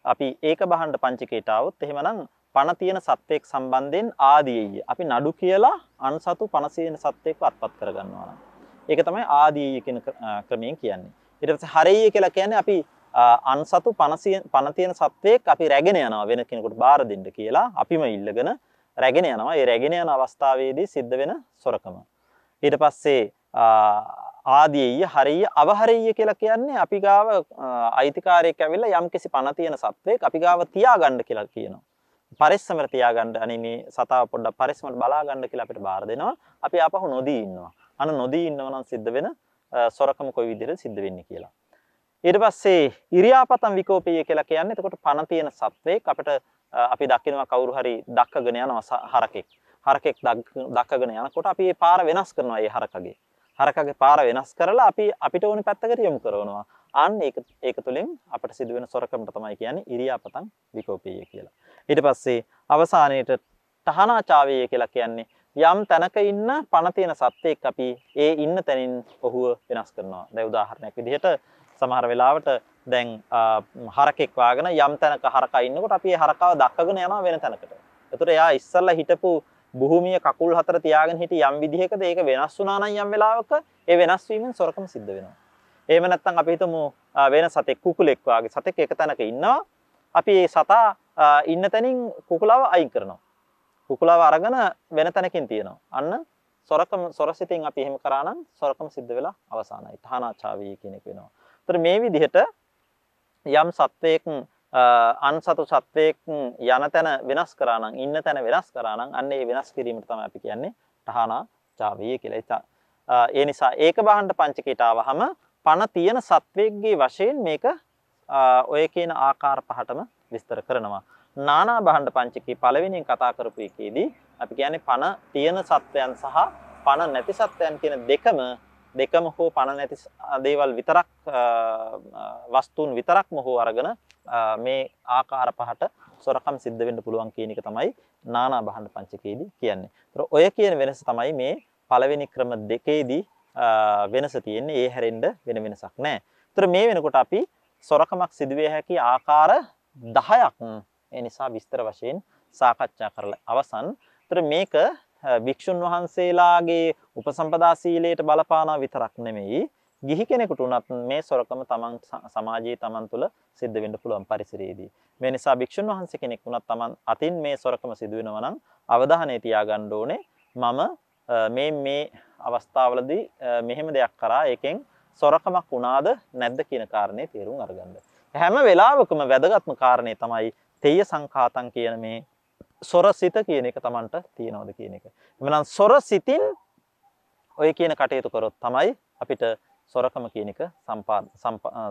Speaker 2: අපි ඒක භාණ්ඩ පංචකයට આવොත් එහෙමනම් පණ තියෙන සත්වයක් සම්බන්ධයෙන් ආදීය. අපි නඩු කියලා අන්සතු පණ තියෙන සත්වයක්ව අත්පත් කරගන්නවා නම්. ඒක තමයි ආදීය කියන ක්‍රමයෙන් කියන්නේ. ඊට පස්සේ හරෙය්‍ය කියලා කියන්නේ අපි අන්සතු පණ තියෙන සත්වයක් අපි රැගෙන යනවා වෙන කෙනෙකුට බාර දෙන්න කියලා අපිම ඉල්ලගෙන රැගෙන යනවා. ඒ රැගෙන යන අවස්ථාවේදී සිද්ධ වෙන සොරකම. ඊට පස්සේ ආදීය හරිය අවහරිය කියලා කියන්නේ අපි ගාව අයිතිකාරයෙක් ඇවිල්ලා යම්කිසි පණ තියෙන සත්වයක් අපි ගාව තියාගන්න කියලා කියනවා. පරිස්සමට තියාගන්න අනේ මේ සතාව පොඩ්ඩක් පරිස්සමට බලා ගන්න කියලා අපිට බාර දෙනවා. අපි ආපහු නොදී ඉන්නවා. නොදී ඉන්නව නම් සිද්ධ වෙන සොරකම කොයි විදිහට සිද්ධ වෙන්නේ කියලා. ඊට පස්සේ ඉරියාපතම් විකෝපීය කියලා කියන්නේ එතකොට පණ තියෙන සත්වයක් අපිට අපි දකිනවා කවුරු හරි දක්කගෙන යනවා හරකෙක් දක්කගෙන යනකොට අපි මේ පාර වෙනස් කරනවා ඒ හරකගේ පාර වෙනස් කරලා අපි අපිට ඕනේ පැත්තකට යොමු කරනවා. අන්න ඒක තුළින් අපිට සිදුවෙන සොරකමට තමයි කියන්නේ ඉරියාපතම් විකෝපීය කියලා. ඊට පස්සේ අවසානයේට තහනාචාවීය කියලා කියන්නේ යම් තැනක ඉන්න පණ තියෙන සත්වයක් අපි ඒ ඉන්න තැනින් ඔහුව වෙනස් කරනවා. දැන් උදාහරණයක් විදිහට සමහර වෙලාවට දැන් හරකෙක් වාගෙන යම් තැනක හරකා ඉන්නකොට අපි ඒ හරකාව දක්කගෙන යනවා වෙන තැනකට. ඒතර එයා ඉස්සල්ලා හිටපු භූමිය කකුල් හතර තියාගෙන හිටි යම් විදිහකද ඒක වෙනස් වුණා නම් යම් වෙලාවක ඒ වෙනස් වීමෙන් සොරකම සිද්ධ වෙනවා. එහෙම නැත්නම් අපි හිතමු වෙන සතෙක් කුකුලෙක් වාගේ සතෙක් එක තැනක ඉන්නවා. අපි ඒ සතා ඉන්න තැනින් කුකුලව අයින් කරනවා. කුකුලව අරගෙන වෙන තැනකින් තියනවා. අන්න සොරසිතින් අපි එහෙම කරා නම් සොරකම සිද්ධ වෙලා අවසానයි. තහනාචාවී කියන එක වෙනවා. ඒතර මේ විදිහට යම් සත්වයක අන්සතු සත්වයක යන තැන වෙනස් කරා නම් ඉන්න තැන වෙනස් කරා නම් අන්න ඒ වෙනස් කිරීමට තමයි අපි කියන්නේ තහනාචාවී කියලා. ඒ නිසා ඒක භාණ්ඩ පංචකයට ආවහම පණ තියෙන සත්වයකගේ වශයෙන් මේක ඔය කියන ආකාර පහටම විස්තර කරනවා. නානා භාණ්ඩ පංචකයේ පළවෙනියෙන් කතා කරපු එකේදී අපි කියන්නේ පණ තියෙන සත්වයන් සහ පණ නැති සත්වයන් කියන දෙකම හෝ පණ නැති දේවල් විතරක් වස්තුන් විතරක්ම හෝ අරගෙන මේ ආකාර පහට සොරකම් සිද්ධ වෙන්න පුළුවන් කියන එක තමයි නානා භාණ්ඩ පංචකයේදී කියන්නේ. ඒතර ඔය කියන වෙනස තමයි මේ පළවෙනි ක්‍රම දෙකේදී වෙනස තියෙන්නේ. ඒ හැරෙන්න වෙන වෙනසක් නැහැ. ඒතර මේ වෙනකොට අපි සොරකමක් සිදුවිය හැකි ආකාර 10ක් ඒ නිසා විස්තර වශයෙන් සාකච්ඡා කරලා අවසන්. ඒතර මේක භික්ෂුන් වහන්සේලාගේ උපසම්පදා සීලයට බලපානා විතරක් නෙමෙයි ගිහි කෙනෙකුට උනත් මේ සොරකම තමන් සමාජයේ තමන් තුළ සිද්ධ වෙන්න පුළුවන් පරිසරයේදී. මේ නිසා භික්ෂුන් වහන්සේ කෙනෙක් උනත් තමන් අතින් මේ සොරකම සිදු වෙනවා නම් අවධානය තියාගන්න ඕනේ. මම මේ අවස්ථාවලදී මෙහෙම දෙයක් කරා ඒකෙන් සොරකමක් වුණාද නැද්ද කියන කාරණේ තේරුම් අරගන්න. හැම වෙලාවකම වැදගත්ම කාරණේ තමයි තේය සංඛාතං කියන මේ සොරසිත කියන එක Tamanට තියනවද කියන එක. එමනම් සොරසිතින් ඔය කියන කටයුතු කරොත් තමයි අපිට සොරකම කියන එක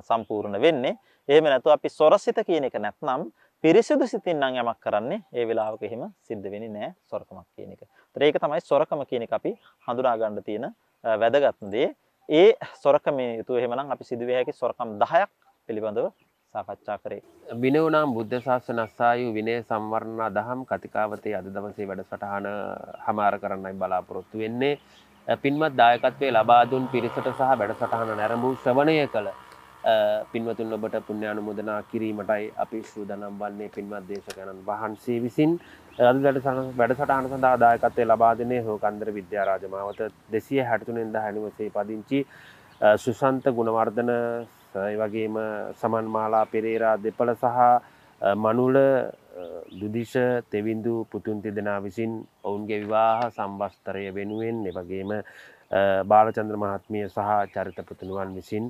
Speaker 2: සම්පූර්ණ වෙන්නේ. එහෙම නැත්නම් අපි සොරසිත කියන එක නැත්නම් පිරිසිදු සිතින් නම් යමක් කරන්නේ ඒ වෙලාවක එහෙම සිද්ධ වෙන්නේ නැහැ සොරකමක් කියන එක. ඒතර ඒක තමයි සොරකම කියන එක අපි හඳුනා ගන්න තියෙන වැදගත්ම දේ. ඒ සොරකමේ යුතු එහෙමනම් අපි සිදුවිය හැකි සොරකම් 10ක් පිළිබඳව සාකච්ඡා කරේ.
Speaker 1: විනෝනම් බුද්ධ ශාසනස්සායු විනය සම්වර්ණ දහම් කතිකාවතේ අද දවසේ වැඩසටහන හමාර කරන්නයි බලාපොරොත්තු වෙන්නේ. පින්වත් දායකත්වයේ ලබා දුන් පිරිසට සහ වැඩසටහන නැරඹූ ශ්‍රවණය කළ පින්වතුන් ඔබට පුණ්‍යානුමෝදනා කිරීමටයි අපි සූදානම් වන්නේ. පින්වත් දේශකයන්න් වහන්සේ විසින් අද වැඩසටහන සඳහා දායකත්වයේ ලබා දෙන්නේ හෝකන්දර විද්‍යාරාජ මාවත 263 වෙනිදා හැනිවසේ පදිංචි සුසන්ත ගුණවර්ධන ඒ වගේම සමන්මාලා පෙරේරා දෙපළ සහ මනුල දුදිශ තෙවිඳු පුතුන් තිදෙනා විසින් ඔවුන්ගේ විවාහ සම්බස්තරය වෙනුවෙන් එවගේම බාලචන්ද්‍ර මහත්මිය සහ චරිත පුතුණුවන් විසින්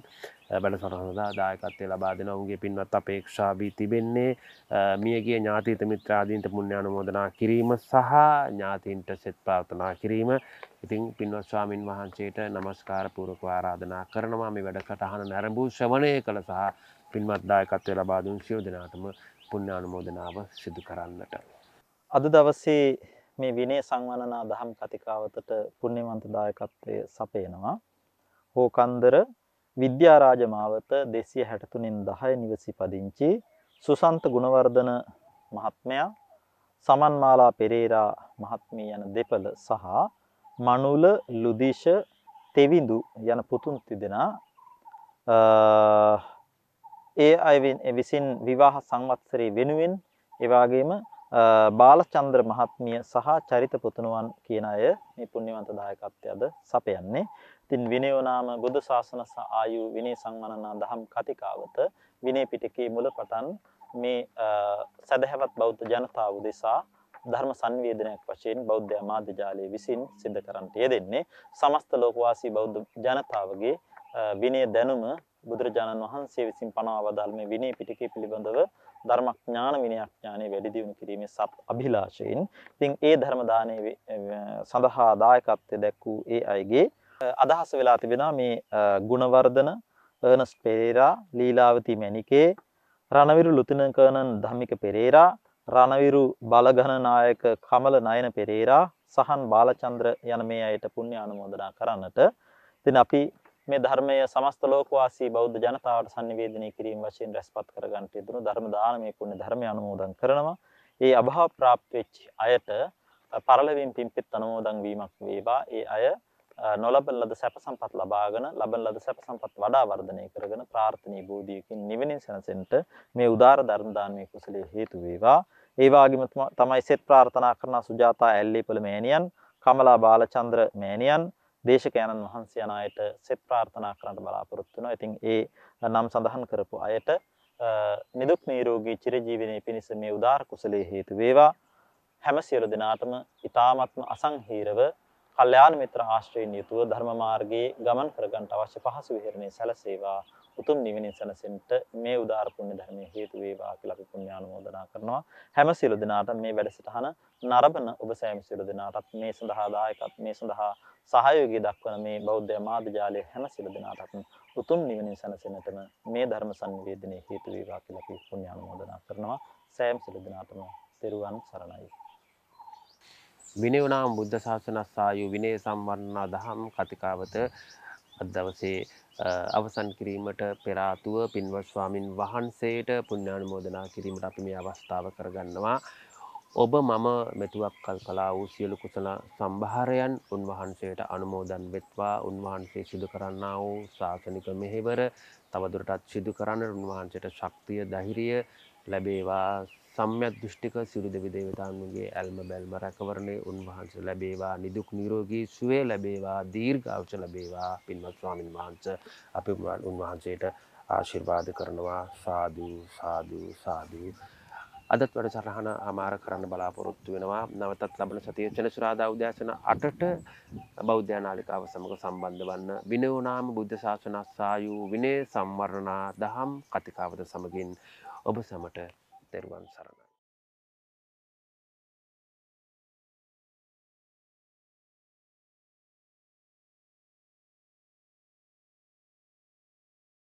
Speaker 1: වැඩසටහනට දායකත්වය ලබා දෙන ඔවුන්ගේ පින්වත් අපේක්ෂා වී තිබෙන්නේ මියගිය ඥාතීත මිත්‍රාදීන්ට පුණ්‍යානුමෝදනා කිරීම සහ ඥාතීන්ට සෙත් ප්‍රාර්ථනා කිරීම. ඉතින් පින්වත් ස්වාමින් වහන්සේට নমස්කාර පූර්වක ආරාධනා කරනවා මේ වැඩසටහන නැරඹූ ශ්‍රවණය කළ සහ පින්වත් දායකත්වය ලබා දුන් සියලු දෙනාටම පුණ්‍යානුමෝදනාව සිදු කරන්නට.
Speaker 2: අද දවසේ මේ විනය සංවනනා දහම් කතිකාවතට පුණ්‍යවන්ත දායකත්වයේ සපයනවා. හෝකන්දර විද්‍යාරාජ මාවත 263 නිවසි පදිංචි සුසන්ත ගුණවර්ධන මහත්මයා, සමන්මාලා පෙරේරා මහත්මිය යන දෙපළ සහ මනුල ලුදිශ තෙවිඳු යන පුතුන් තිදෙනා ඒ අය විසින් විවාහ සංවත්සරයේ වෙනුවෙන් ඒ වගේම බාලචන්ද්‍ර මහත්මිය සහ චරිත පුතුණුවන් කියන අය මේ පුණ්‍යවන්ත දායකත්වය අද සපයන්නේ. ඉතින් විනයෝ නාම බුද්ධ ශාසන සහ ආයු විනය සංවනනා දහම් කතිකාවත විනය පිටකයේ මුලපටන් මේ සදහැවත් බෞද්ධ ජනතාව උදෙසා ධර්ම සංවේදනයක් වශයෙන් බෞද්ධ මාධ්‍ය ජාලය විසින් සිද්ධ කරන්නට යෙදෙන්නේ. සමස්ත ලෝකවාසී බෞද්ධ ජනතාවගේ විනය දැනුම බුදුරජාණන් වහන්සේ විසින් පනවා වදාළ මේ විනය පිටකය පිළිබඳව ධර්මඥාන විනයඥානෙ වැඩි දියුණු කිරීමේ සත් අභිලාෂයෙන් ඉතින් ඒ ධර්ම දානයේ සඳහා දායකත්වයේ දැක්වූ ඒ අයගේ අදහස වෙලා තිබෙනවා මේ ගුණවර්ධන අර්නස්ට් පෙරේරා, ලීලාවතී මැණිකේ, රණවිරු ලුතිනන් කර්නන් ධම්මික පෙරේරා, රණවිරු බලඝන නායක කමල නයන පෙරේරා, සහන් බාලචන්ද්‍ර යන මේ අයට පුණ්‍ය ආනුමෝදනා කරන්නට ඉතින් අපි මේ ධර්මය සමස්ත ලෝකවාසී බෞද්ධ ජනතාවට sannivedanaya කිරීම වශයෙන් රැස්පත් කර ගන්නට යෙදුණු ධර්ම දානමය පුණ්‍ය ධර්මය අනුමෝදන් කරනවා. ඒ අභාව ප්‍රාප්ත වෙච්ච අයට පරලොවින් පින්පෙත් අනුමෝදන් වීමක් වේවා. ඒ අය නොලබන ලද සැප සම්පත් ලබාගෙන ලබන ලද සැප සම්පත් වඩා වර්ධනය කරගෙන ප්‍රාර්ථනීය බෝධියකින් නිවෙනින් සැනසෙන්නට මේ උදාර ධර්ම දානමය කුසලයේ හේතු වේවා. ඒ වගේම තමයි සෙත් ප්‍රාර්ථනා කරන සුජාතා ඇල්ලේපොළ මෑණියන්, කමලා බාලචන්ද්‍ර මෑණියන්, දේශකයන්න් වහන්සේ යන අයට සෙත් ප්‍රාර්ථනා කරන්න බලාපොරොත්තු වෙනවා. ඉතින් ඒ නම් සඳහන් කරපු අයට නිදුක් නිරෝගී චිරජීවනයේ පිණිස මේ උදාර කුසලයේ හේතු වේවා. හැම සියලු දෙනාටම ඊ타ත්ම අසංහීරව කල්යාණ මිත්‍ර ආශ්‍රයෙන් යුතුව ධර්ම මාර්ගයේ ගමන් කරගන්නට අවශ්‍ය පහසු විහරණේ සැලසේවා. උතුම් නිවනින් සැනසෙන්නට මේ උදාර පුණ්‍ය ධර්මයේ හේතු වේවා කියලා අපි පුණ්‍යානුමෝදනා කරනවා. හැම සියලු දෙනාට මේ වැඩසටහන නරඹන ඔබ සෑම සියලු දෙනාටත් මේ සඳහා දායකත් මේ සඳහා සහයෝගය දක්වන මේ බෞද්ධ මාධ්‍ය ජාලයේ හැම සියලු දෙනාටත් උතුම් නිවනින් සැනසෙන්නටම මේ ධර්ම සංවේදනයේ හේතු වේවා කියලා අපි පුණ්‍යානුමෝදනා කරනවා. සෑම සියලු දෙනාටම තෙරුවන් සරණයි.
Speaker 1: විනයෝ නාම බුද්ධ ශාසනස්සායු විනය සම්වර්ණනා දහම් කතිකාවත අද දවසේ අවසන් කිරීමට පෙර ආතුව පින්වත් ස්වාමින් වහන්සේට පුණ්‍යානුමෝදනා කිරීමට අපි මේ අවස්ථාව කරගන්නවා. ඔබ මම මෙතුවක් කල් කළා වූ සියලු කුසල සම්භාරයන් උන්වහන්සේට අනුමෝදන් වෙත්වා. උන්වහන්සේ සිදු කරන්නා වූ ශාසනික මෙහෙවර තවදුරටත් සිදු කරන්න උන්වහන්සේට ශක්තිය ධෛර්යය ලැබේවා. සම්‍යක් දෘෂ්ටික සියලු දෙවි දේවතාවුන්ගේ ඇල්ම බැල්ම රැකවරණේ උන්වහන්සේ ලැබේවා. නිදුක් නිරෝගී සුවය ලැබේවා. දීර්ඝායුෂ ලැබේවා. පින්වත් ස්වාමින් වහන්සේ අපි උන්වහන්සේට ආශිර්වාද කරනවා. සාදු සාදු සාදු. අදත් වැඩසටහන අමාර කරන්න බලාපොරොත්තු වෙනවා. නැවතත් ලබන සතියේ සෙනසුරාදා උදෑසන 8ට බෞද්ධ නාලිකාව සමග සම්බන්ධ වන්න. විනයෝ නාම බුද්ධ ශාසනස්සායු විනය සම්වර්ණනා දහම් කතිකාවත සමගින් ඔබ සැමට තෙරුවන් සරණයි.